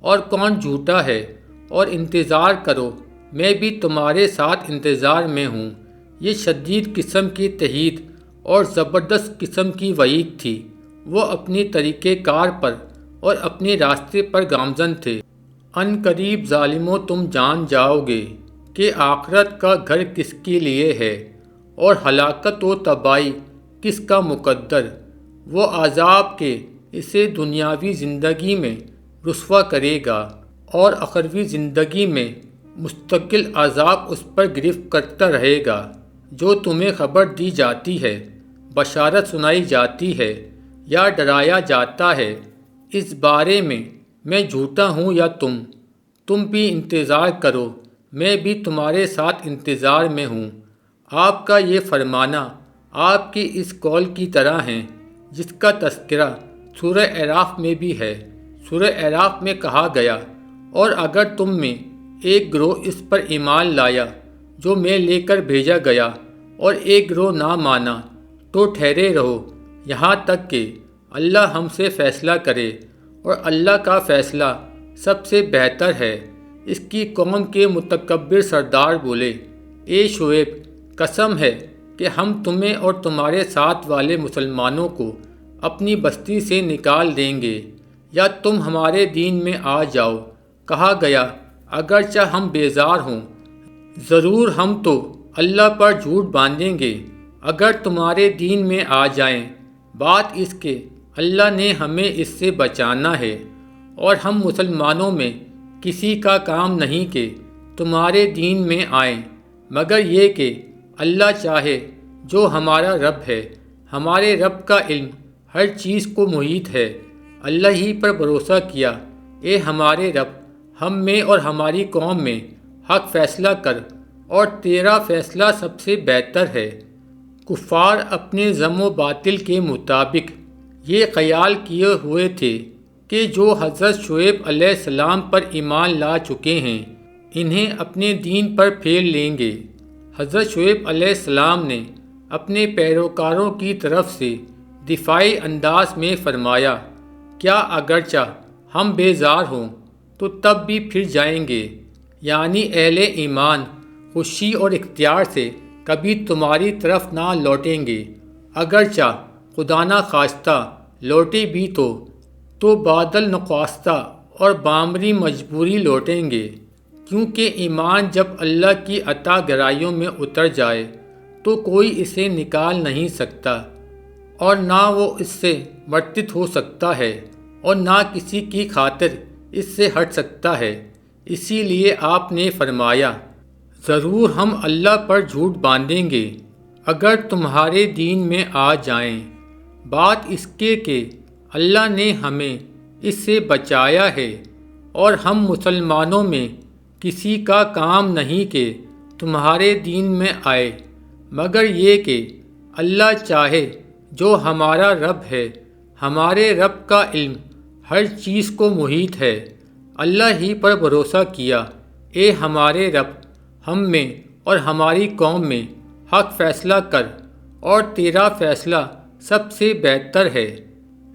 اور کون جھوٹا ہے، اور انتظار کرو میں بھی تمہارے ساتھ انتظار میں ہوں۔ یہ شدید قسم کی تہدید اور زبردست قسم کی وعید تھی۔ وہ اپنی طریقہ کار پر اور اپنے راستے پر گامزن تھے۔ ان قریب ظالموں تم جان جاؤ گے کہ آخرت کا گھر کس کے لیے ہے، اور ہلاکت و تباہی کس کا مقدر۔ وہ عذاب کے اسے دنیاوی زندگی میں رسوا کرے گا، اور اخروی زندگی میں مستقل عذاب اس پر گرفت کرتا رہے گا۔ جو تمہیں خبر دی جاتی ہے، بشارت سنائی جاتی ہے یا ڈرایا جاتا ہے، اس بارے میں جھوٹا ہوں یا تم بھی انتظار کرو میں بھی تمہارے ساتھ انتظار میں ہوں۔ آپ کا یہ فرمانا آپ کے اس قول کی طرح ہے جس کا تذکرہ سورہ اعراف میں بھی ہے۔ سورہ اعراف میں کہا گیا، اور اگر تم میں ایک گروہ اس پر ایمان لایا جو میں لے کر بھیجا گیا، اور ایک گروہ نہ مانا، تو ٹھہرے رہو یہاں تک کہ اللہ ہم سے فیصلہ کرے، اور اللہ کا فیصلہ سب سے بہتر ہے۔ اس کی قوم کے متکبر سردار بولے، اے شعیب قسم ہے کہ ہم تمہیں اور تمہارے ساتھ والے مسلمانوں کو اپنی بستی سے نکال دیں گے، یا تم ہمارے دین میں آ جاؤ۔ کہا گیا، اگرچہ ہم بیزار ہوں، ضرور ہم تو اللہ پر جھوٹ باندھیں گے اگر تمہارے دین میں آ جائیں۔ بات اس کے اللہ نے ہمیں اس سے بچانا ہے، اور ہم مسلمانوں میں کسی کا کام نہیں کہ تمہارے دین میں آئیں، مگر یہ کہ اللہ چاہے، جو ہمارا رب ہے۔ ہمارے رب کا علم ہر چیز کو محیط ہے۔ اللہ ہی پر بھروسہ کیا، اے ہمارے رب، ہم میں اور ہماری قوم میں حق فیصلہ کر اور تیرا فیصلہ سب سے بہتر ہے۔ کفار اپنے ذم و باطل کے مطابق یہ خیال کیے ہوئے تھے کہ جو حضرت شعیب علیہ السلام پر ایمان لا چکے ہیں انہیں اپنے دین پر پھیر لیں گے۔ حضرت شعیب علیہ السلام نے اپنے پیروکاروں کی طرف سے دفاعی انداز میں فرمایا، کیا اگرچہ ہم بیزار ہوں تو تب بھی پھر جائیں گے، یعنی اہل ایمان خوشی اور اختیار سے کبھی تمہاری طرف نہ لوٹیں گے، اگرچہ خدا نہ خواستہ لوٹے بھی تو بادل نخواستہ اور بامری مجبوری لوٹیں گے، کیونکہ ایمان جب اللہ کی عطا گرائیوں میں اتر جائے تو کوئی اسے نکال نہیں سکتا، اور نہ وہ اس سے مرتد ہو سکتا ہے اور نہ کسی کی خاطر اس سے ہٹ سکتا ہے۔ اسی لیے آپ نے فرمایا، ضرور ہم اللہ پر جھوٹ باندھیں گے اگر تمہارے دین میں آ جائیں۔ بات اس کے کہ اللہ نے ہمیں اس سے بچایا ہے، اور ہم مسلمانوں میں کسی کا کام نہیں کہ تمہارے دین میں آئے، مگر یہ کہ اللہ چاہے۔ جو ہمارا رب ہے، ہمارے رب کا علم ہر چیز کو محیط ہے۔ اللہ ہی پر بھروسہ کیا، اے ہمارے رب، ہم میں اور ہماری قوم میں حق فیصلہ کر، اور تیرا فیصلہ سب سے بہتر ہے،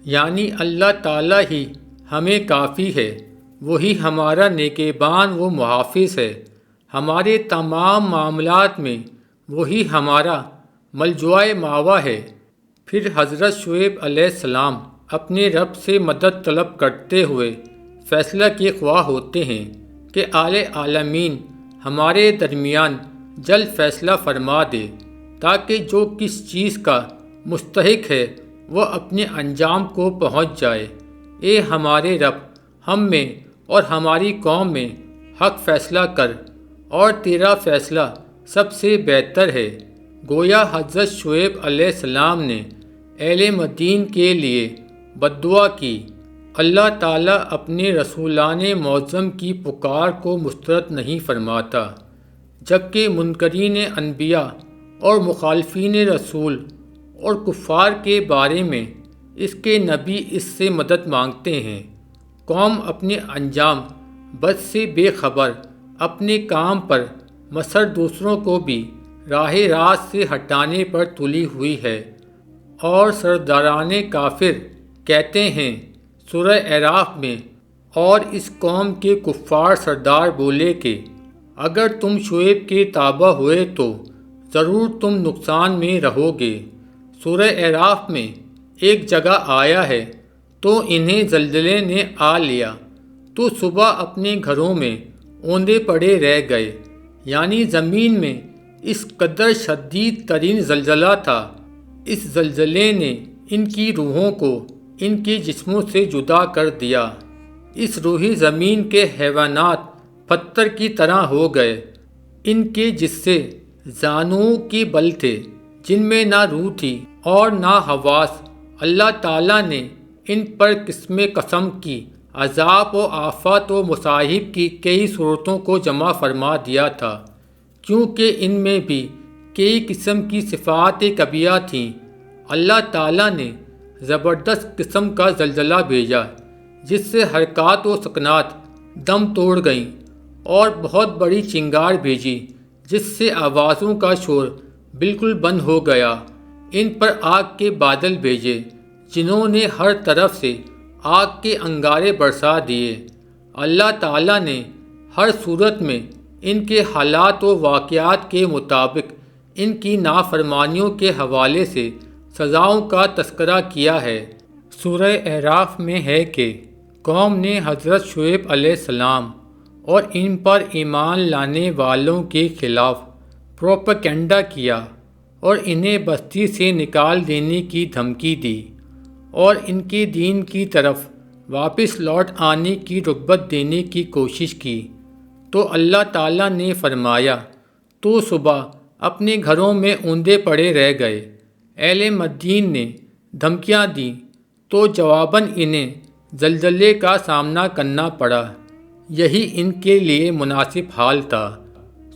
یعنی اللہ تعالیٰ ہی ہمیں کافی ہے، وہی ہمارا نگہبان و محافظ ہے، ہمارے تمام معاملات میں وہی ہمارا ملجوائے ماوا ہے۔ پھر حضرت شعیب علیہ السلام اپنے رب سے مدد طلب کرتے ہوئے فیصلہ کے خواہ ہوتے ہیں کہ عالمین ہمارے درمیان جلد فیصلہ فرما دے، تاکہ جو کس چیز کا مستحق ہے وہ اپنے انجام کو پہنچ جائے۔ اے ہمارے رب، ہم میں اور ہماری قوم میں حق فیصلہ کر، اور تیرا فیصلہ سب سے بہتر ہے۔ گویا حضرت شعیب علیہ السلام نے اہل مدین کے لیے بد دعا کی۔ اللہ تعالیٰ اپنے رسولان معظم کی پکار کو مسترد نہیں فرماتا، جبکہ منکرین انبیاء اور مخالفین رسول اور کفار کے بارے میں اس کے نبی اس سے مدد مانگتے ہیں۔ قوم اپنے انجام بد سے بے خبر اپنے کام پر مصر دوسروں کو بھی راہ راست سے ہٹانے پر تلی ہوئی ہے، اور سرداران کافر کہتے ہیں سورہ اعراف میں، اور اس قوم کے کفار سردار بولے کہ اگر تم شعیب کے تابع ہوئے تو ضرور تم نقصان میں رہو گے۔ سورہ اعراف میں ایک جگہ آیا ہے، تو انہیں زلزلے نے آ لیا تو صبح اپنے گھروں میں اوندے پڑے رہ گئے، یعنی زمین میں اس قدر شدید ترین زلزلہ تھا۔ اس زلزلے نے ان کی روحوں کو ان کے جسموں سے جدا کر دیا۔ اس روحی زمین کے حیوانات پتھر کی طرح ہو گئے، ان کے جسے زانوؤں کے بل تھے جن میں نہ روح تھی اور نہ حواس۔ اللہ تعالیٰ نے ان پر قسم کی عذاب و آفات و مصائب کی کئی صورتوں کو جمع فرما دیا تھا، کیونکہ ان میں بھی کئی قسم کی صفات کبیہ تھیں۔ اللہ تعالیٰ نے زبردست قسم کا زلزلہ بھیجا جس سے حرکات و سکنات دم توڑ گئیں، اور بہت بڑی چنگار بھیجی جس سے آوازوں کا شور بالکل بند ہو گیا۔ ان پر آگ کے بادل بھیجے جنہوں نے ہر طرف سے آگ کے انگارے برسا دیے۔ اللہ تعالیٰ نے ہر صورت میں ان کے حالات و واقعات کے مطابق ان کی نافرمانیوں کے حوالے سے سزاؤں کا تذکرہ کیا ہے۔ سورہ اعراف میں ہے کہ قوم نے حضرت شعیب علیہ السلام اور ان پر ایمان لانے والوں کے خلاف پروپیگنڈا کیا اور انہیں بستی سے نکال دینے کی دھمکی دی، اور ان کے دین کی طرف واپس لوٹ آنے کی رغبت دینے کی کوشش کی۔ تو اللہ تعالیٰ نے فرمایا، تو صبح اپنے گھروں میں اوندے پڑے رہ گئے۔ اہل مدین نے دھمکیاں دیں تو جواباً انہیں زلزلے کا سامنا کرنا پڑا، یہی ان کے لیے مناسب حال تھا۔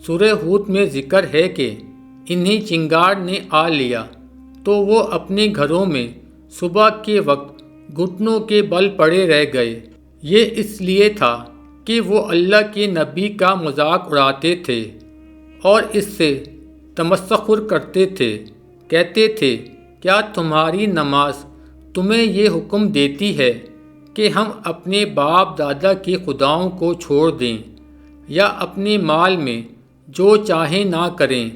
سورہ ہود میں ذکر ہے کہ انہیں چنگاڑ نے آ لیا تو وہ اپنے گھروں میں صبح کے وقت گھٹنوں کے بل پڑے رہ گئے۔ یہ اس لیے تھا کہ وہ اللہ کے نبی کا مذاق اڑاتے تھے اور اس سے تمسخر کرتے تھے۔ کہتے تھے، کیا تمہاری نماز تمہیں یہ حکم دیتی ہے کہ ہم اپنے باپ دادا کے خداؤں کو چھوڑ دیں یا اپنے مال میں جو چاہیں نہ کریں؟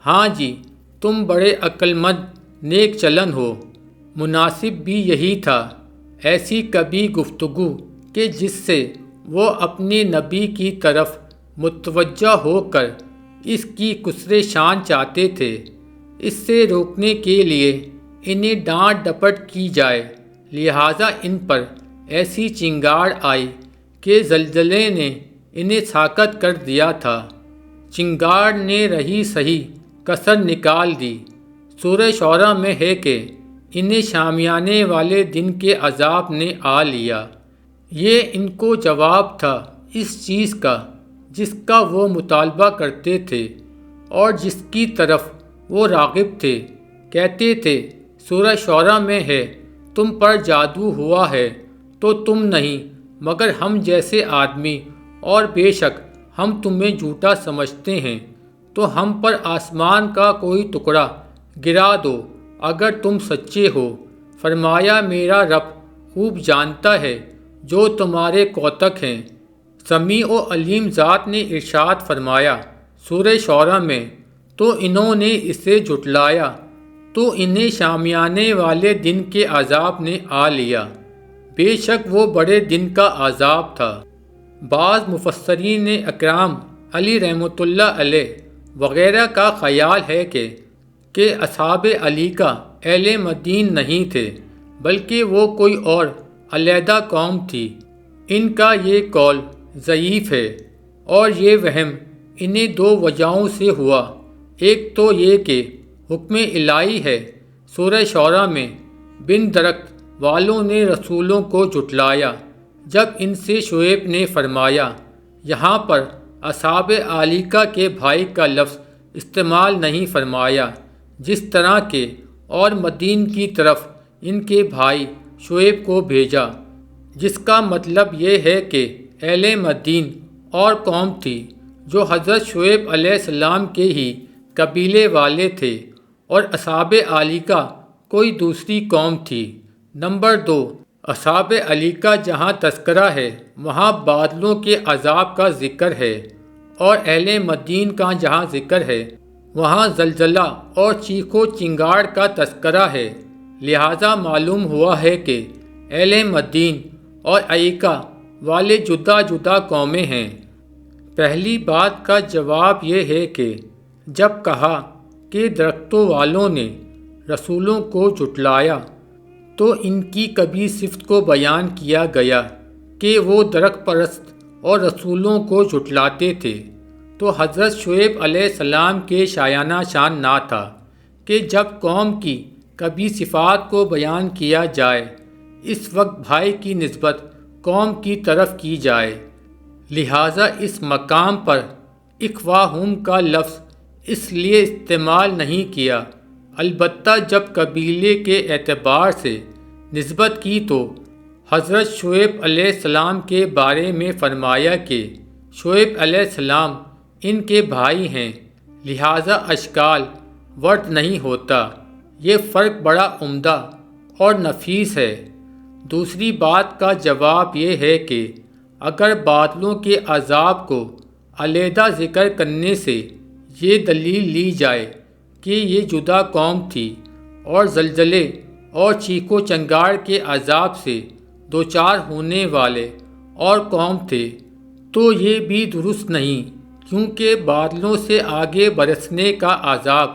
ہاں جی، تم بڑے عقل مند نیک چلن ہو۔ مناسب بھی یہی تھا ایسی کبھی گفتگو کہ جس سے وہ اپنے نبی کی طرف متوجہ ہو کر اس کی کسر شان چاہتے تھے۔ اس سے روکنے کے لیے انہیں ڈانٹ ڈپٹ کی جائے، لہٰذا ان پر ایسی چنگاڑ آئی کہ زلزلے نے انہیں ساکت کر دیا تھا۔ چنگاڑ نے رہی سہی کسر نکال دی۔ سورہ شعراء میں ہے کہ انہیں شامیانے والے دن کے عذاب نے آ لیا۔ یہ ان کو جواب تھا اس چیز کا جس کا وہ مطالبہ کرتے تھے اور جس کی طرف وہ راغب تھے۔ کہتے تھے، سورہ شعراء میں ہے، تم پر جادو ہوا ہے تو تم نہیں مگر ہم جیسے آدمی، اور بے شک ہم تمہیں جھوٹا سمجھتے ہیں، تو ہم پر آسمان کا کوئی ٹکڑا گرا دو اگر تم سچے ہو۔ فرمایا، میرا رب خوب جانتا ہے جو تمہارے کوتک ہیں۔ سمیع و علیم ذات نے ارشاد فرمایا سورہ شعراء میں، تو انہوں نے اسے جھٹلایا تو انہیں شامیانے والے دن کے عذاب نے آ لیا۔ بے شک وہ بڑے دن کا عذاب تھا۔ بعض مفسرین اکرام علی رحمۃ اللہ علیہ وغیرہ کا خیال ہے کہ اصحاب علی کا اہل مدین نہیں تھے، بلکہ وہ کوئی اور علیحدہ قوم تھی۔ ان کا یہ قول ضعیف ہے اور یہ وہم انہیں دو وجہوں سے ہوا۔ ایک تو یہ کہ حکم الہی ہے۔ سورہ شعراء میں بن درخت والوں نے رسولوں کو جھٹلایا جب ان سے شعیب نے فرمایا۔ یہاں پر اصحاب علیقہ کے بھائی کا لفظ استعمال نہیں فرمایا جس طرح کے اور مدین کی طرف ان کے بھائی شعیب کو بھیجا، جس کا مطلب یہ ہے کہ اہل مدین اور قوم تھی جو حضرت شعیب علیہ السلام کے ہی قبیلے والے تھے، اور اصحاب علیقہ کوئی دوسری قوم تھی۔ نمبر 2، اصحاب علیقہ جہاں تذکرہ ہے وہاں بادلوں کے عذاب کا ذکر ہے، اور اہل مدین کا جہاں ذکر ہے وہاں زلزلہ اور چیخ و چنگاڑ کا تذکرہ ہے۔ لہٰذا معلوم ہوا ہے کہ اہل مدین اور علیقہ والے جدا جدا قومیں ہیں۔ پہلی بات کا جواب یہ ہے کہ جب کہا کہ درختوں والوں نے رسولوں کو جھٹلایا تو ان کی کبھی صفت کو بیان کیا گیا کہ وہ درخت پرست اور رسولوں کو جھٹلاتے تھے، تو حضرت شعیب علیہ السلام کے شایانہ شان نہ تھا کہ جب قوم کی کبھی صفات کو بیان کیا جائے اس وقت بھائی کی نسبت قوم کی طرف کی جائے۔ لہٰذا اس مقام پر اخواہم کا لفظ اس لیے استعمال نہیں کیا، البتہ جب قبیلے کے اعتبار سے نسبت کی تو حضرت شعیب علیہ السلام کے بارے میں فرمایا کہ شعیب علیہ السلام ان کے بھائی ہیں، لہٰذا اشکال ورد نہیں ہوتا۔ یہ فرق بڑا عمدہ اور نفیس ہے۔ دوسری بات کا جواب یہ ہے کہ اگر بادلوں کے عذاب کو علیحدہ ذکر کرنے سے یہ دلیل لی جائے کہ یہ جدا قوم تھی اور زلزلے اور چیخ و چنگاڑ کے عذاب سے دوچار ہونے والے اور قوم تھے، تو یہ بھی درست نہیں، کیونکہ بادلوں سے آگے برسنے کا عذاب،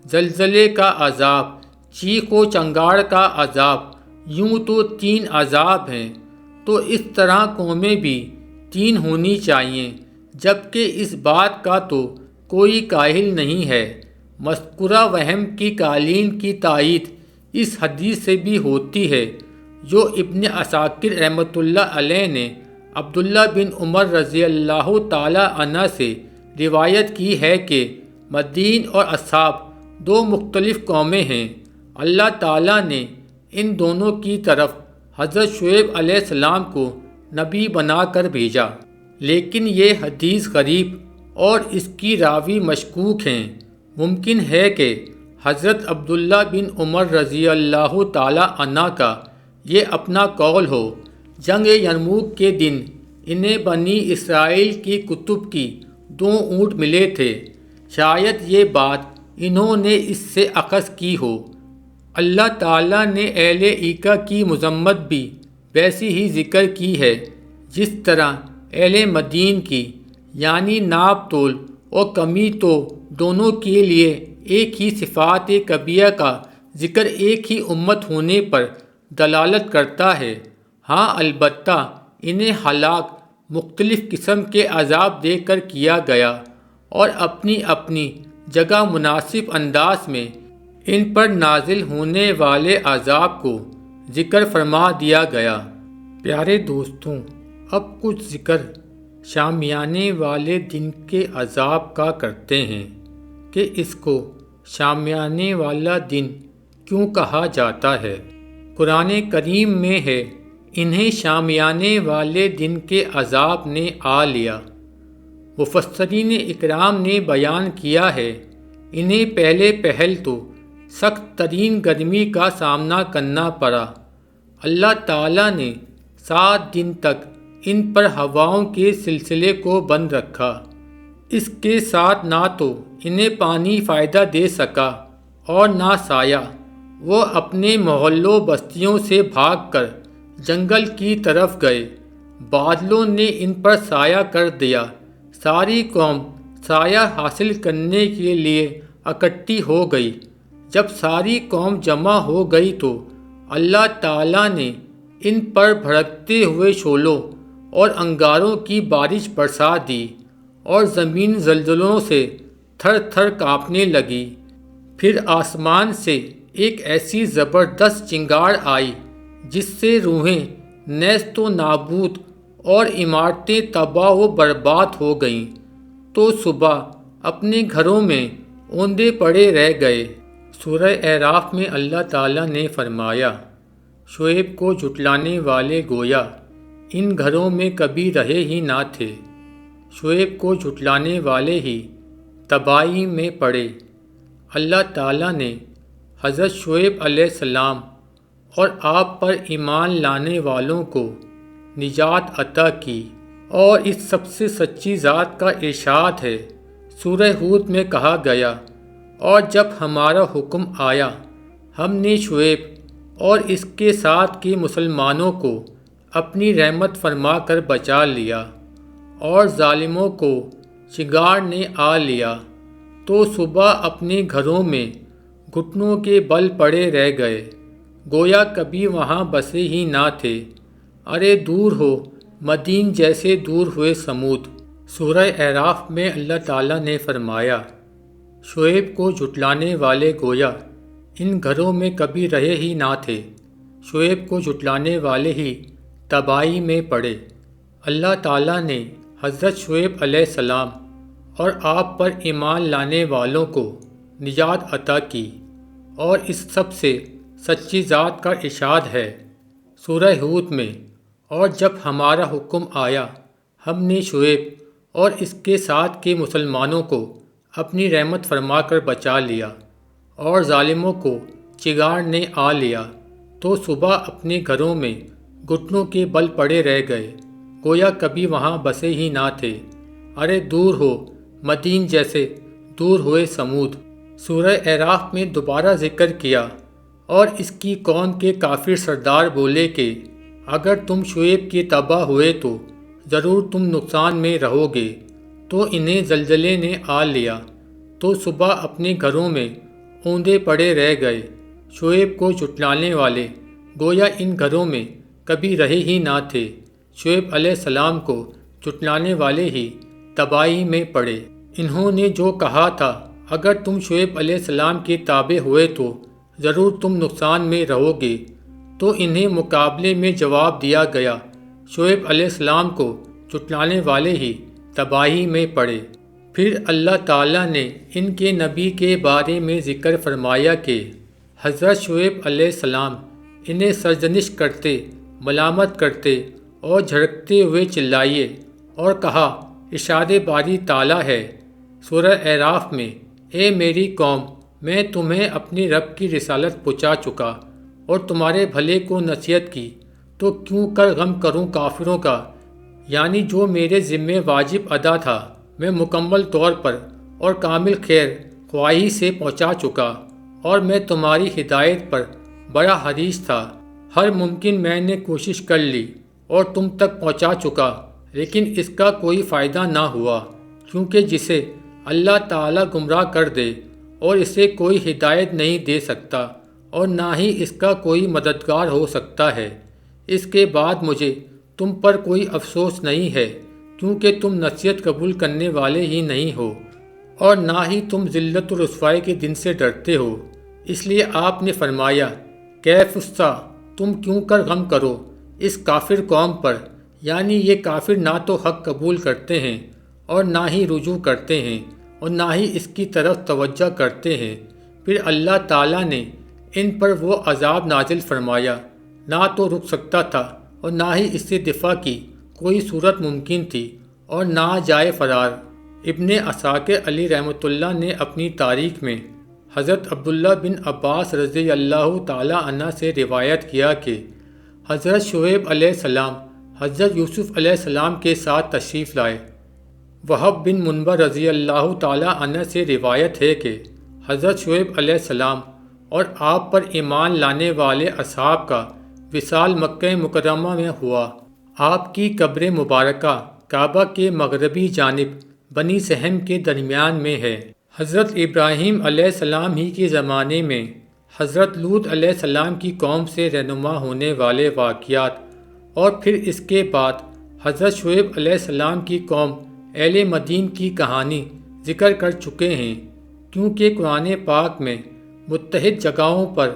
زلزلے کا عذاب، چیخ و چنگاڑ کا عذاب، یوں تو 3 عذاب ہیں، تو اس طرح قومیں بھی 3 ہونی چاہیے، جبکہ اس بات کا تو کوئی قائل نہیں ہے۔ مذکورہ وہم کی قائلین کی تائید اس حدیث سے بھی ہوتی ہے جو ابن عساکر رحمۃ اللہ علیہ نے عبداللہ بن عمر رضی اللہ تعالی عنہ سے روایت کی ہے کہ مدین اور اصحاب دو مختلف قومیں ہیں۔ اللہ تعالیٰ نے ان دونوں کی طرف حضرت شعیب علیہ السلام کو نبی بنا کر بھیجا، لیکن یہ حدیث غریب اور اس کی راوی مشکوک ہیں۔ ممکن ہے کہ حضرت عبداللہ بن عمر رضی اللہ تعالی عنہ کا یہ اپنا قول ہو۔ جنگ یرموک کے دن انہیں بنی اسرائیل کی کتب کی 2 اونٹ ملے تھے، شاید یہ بات انہوں نے اس سے اخذ کی ہو۔ اللہ تعالیٰ نے اہل ایکا کی مذمت بھی ویسی ہی ذکر کی ہے جس طرح اہل مدین کی، یعنی ناپ تول اور کمی تو دونوں کے لیے ایک ہی صفات کبیہ کا ذکر ایک ہی امت ہونے پر دلالت کرتا ہے۔ ہاں البتہ انہیں ہلاک مختلف قسم کے عذاب دے کر کیا گیا اور اپنی اپنی جگہ مناسب انداز میں ان پر نازل ہونے والے عذاب کو ذکر فرما دیا گیا۔ پیارے دوستوں، اب کچھ ذکر شامیانے والے دن کے عذاب کا کرتے ہیں کہ اس کو شامیانے والا دن کیوں کہا جاتا ہے۔ قرآن کریم میں ہے، انہیں شامیانے والے دن کے عذاب نے آ لیا۔ مفسرین اکرام نے بیان کیا ہے، انہیں پہلے پہل تو سخت ترین گرمی کا سامنا کرنا پڑا۔ اللہ تعالیٰ نے 7 دن تک ان پر ہواؤں کے سلسلے کو بند رکھا۔ اس کے ساتھ نہ تو انہیں پانی فائدہ دے سکا اور نہ سایہ۔ وہ اپنے محلوں بستیوں سے بھاگ کر جنگل کی طرف گئے۔ بادلوں نے ان پر سایہ کر دیا۔ ساری قوم سایہ حاصل کرنے کے لیے اکٹھی ہو گئی۔ جب ساری قوم جمع ہو گئی تو اللہ تعالیٰ نے ان پر بھڑکتے ہوئے شعلوں اور انگاروں کی بارش برسا دی اور زمین زلزلوں سے تھر تھر کانپنے لگی۔ پھر آسمان سے ایک ایسی زبردست چنگاڑ آئی جس سے روحیں نیست و نابود اور عمارتیں تباہ و برباد ہو گئیں، تو صبح اپنے گھروں میں اوندے پڑے رہ گئے۔ سورہ اعراف میں اللہ تعالیٰ نے فرمایا، شعیب کو جھٹلانے والے گویا ان گھروں میں کبھی رہے ہی نہ تھے۔ شعیب کو جھٹلانے والے ہی تباہی میں پڑے۔ اللہ تعالیٰ نے حضرت شعیب علیہ السلام اور آپ پر ایمان لانے والوں کو نجات عطا کی، اور اس سب سے سچی ذات کا ارشاد ہے۔ سورہ ہود میں کہا گیا، اور جب ہمارا حکم آیا ہم نے شعیب اور اس کے ساتھ کے مسلمانوں کو اپنی رحمت فرما کر بچا لیا، اور ظالموں کو چنگاڑ نے آ لیا تو صبح اپنے گھروں میں گھٹنوں کے بل پڑے رہ گئے، گویا کبھی وہاں بسے ہی نہ تھے۔ ارے دور ہو مدین جیسے دور ہوئے سمود۔ سورہ اعراف میں اللہ تعالیٰ نے فرمایا، شعیب کو جھٹلانے والے گویا ان گھروں میں کبھی رہے ہی نہ تھے۔ شعیب کو جھٹلانے والے ہی تباہی میں پڑے۔ اللہ تعالیٰ نے حضرت شعیب علیہ السلام اور آپ پر ایمان لانے والوں کو نجات عطا کی، اور اس سب سے سچی ذات کا ارشاد ہے سورہ ہود میں، اور جب ہمارا حکم آیا ہم نے شعیب اور اس کے ساتھ کے مسلمانوں کو اپنی رحمت فرما کر بچا لیا، اور ظالموں کو چنگاڑ نے آ لیا تو صبح اپنے گھروں میں گھٹنوں کے بل پڑے رہ گئے، گویا کبھی وہاں بسے ہی نہ تھے۔ ارے دور ہو مدین جیسے دور ہوئے سمود۔ سورہ اعراف میں دوبارہ ذکر کیا، اور اس کی قوم کے کافر سردار بولے کہ اگر تم شعیب کے تباہ ہوئے تو ضرور تم نقصان میں رہو گے، تو انہیں زلزلے نے آ لیا تو صبح اپنے گھروں میں اوندے پڑے رہ گئے۔ شعیب کو جھٹلانے والے گویا ان گھروں میں کبھی رہے ہی نہ تھے۔ شعیب علیہ السلام کو جھٹلانے والے ہی تباہی میں پڑے۔ انہوں نے جو کہا تھا اگر تم شعیب علیہ السلام کے تابع ہوئے تو ضرور تم نقصان میں رہو گے، تو انہیں مقابلے میں جواب دیا گیا شعیب علیہ السلام کو جھٹلانے والے ہی تباہی میں پڑے۔ پھر اللہ تعالیٰ نے ان کے نبی کے بارے میں ذکر فرمایا کہ حضرت شعیب علیہ السلام انہیں سرزنش کرتے، ملامت کرتے اور جھڑکتے ہوئے چلائے اور کہا، ارشاد باری تعالیٰ ہے سورہ اعراف میں، اے میری قوم، میں تمہیں اپنی رب کی رسالت پہنچا چکا اور تمہارے بھلے کو نصیحت کی، تو کیوں کر غم کروں کافروں کا، یعنی جو میرے ذمہ واجب ادا تھا میں مکمل طور پر اور کامل خیر خواہی سے پہنچا چکا، اور میں تمہاری ہدایت پر بڑا حریص تھا، ہر ممکن میں نے کوشش کر لی اور تم تک پہنچا چکا، لیکن اس کا کوئی فائدہ نہ ہوا، کیونکہ جسے اللہ تعالیٰ گمراہ کر دے اور اسے کوئی ہدایت نہیں دے سکتا اور نہ ہی اس کا کوئی مددگار ہو سکتا ہے۔ اس کے بعد مجھے تم پر کوئی افسوس نہیں ہے، کیونکہ تم نصیحت قبول کرنے والے ہی نہیں ہو اور نہ ہی تم ذلت و رسوائی کے دن سے ڈرتے ہو۔ اس لیے آپ نے فرمایا، کیفسا، تم کیوں کر غم کرو اس کافر قوم پر، یعنی یہ کافر نہ تو حق قبول کرتے ہیں اور نہ ہی رجوع کرتے ہیں اور نہ ہی اس کی طرف توجہ کرتے ہیں۔ پھر اللہ تعالیٰ نے ان پر وہ عذاب نازل فرمایا، نہ تو رک سکتا تھا اور نہ ہی اس سے دفاع کی کوئی صورت ممکن تھی اور نہ جائے فرار۔ ابن عساکر علی رحمۃ اللہ نے اپنی تاریخ میں حضرت عبداللہ بن عباس رضی اللہ تعالیٰ عنہ سے روایت کیا کہ حضرت شعیب علیہ السلام حضرت یوسف علیہ السلام کے ساتھ تشریف لائے۔ وہب بن منبع رضی اللہ تعالیٰ عنہ سے روایت ہے کہ حضرت شعیب علیہ السلام اور آپ پر ایمان لانے والے اصحاب کا وصال مکہ مکرمہ میں ہوا۔ آپ کی قبر مبارکہ کعبہ کے مغربی جانب بنی سہم کے درمیان میں ہے۔ حضرت ابراہیم علیہ السلام ہی کے زمانے میں حضرت لوط علیہ السلام کی قوم سے رہنما ہونے والے واقعات اور پھر اس کے بعد حضرت شعیب علیہ السلام کی قوم اہل مدین کی کہانی ذکر کر چکے ہیں، کیونکہ قرآن پاک میں متعدد جگہوں پر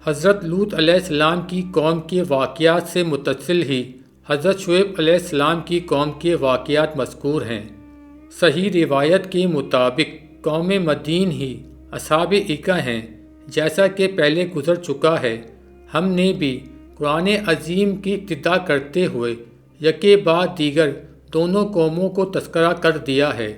حضرت لوط علیہ السلام کی قوم کے واقعات سے متصل ہی حضرت شعیب علیہ السلام کی قوم کے واقعات مذکور ہیں۔ صحیح روایت کے مطابق قوم مدین ہی اصحاب ایکہ ہیں، جیسا کہ پہلے گزر چکا ہے۔ ہم نے بھی قرآن عظیم کی ابتدا کرتے ہوئے یکے بعد دیگر دونوں قوموں کو تذکرہ کر دیا ہے۔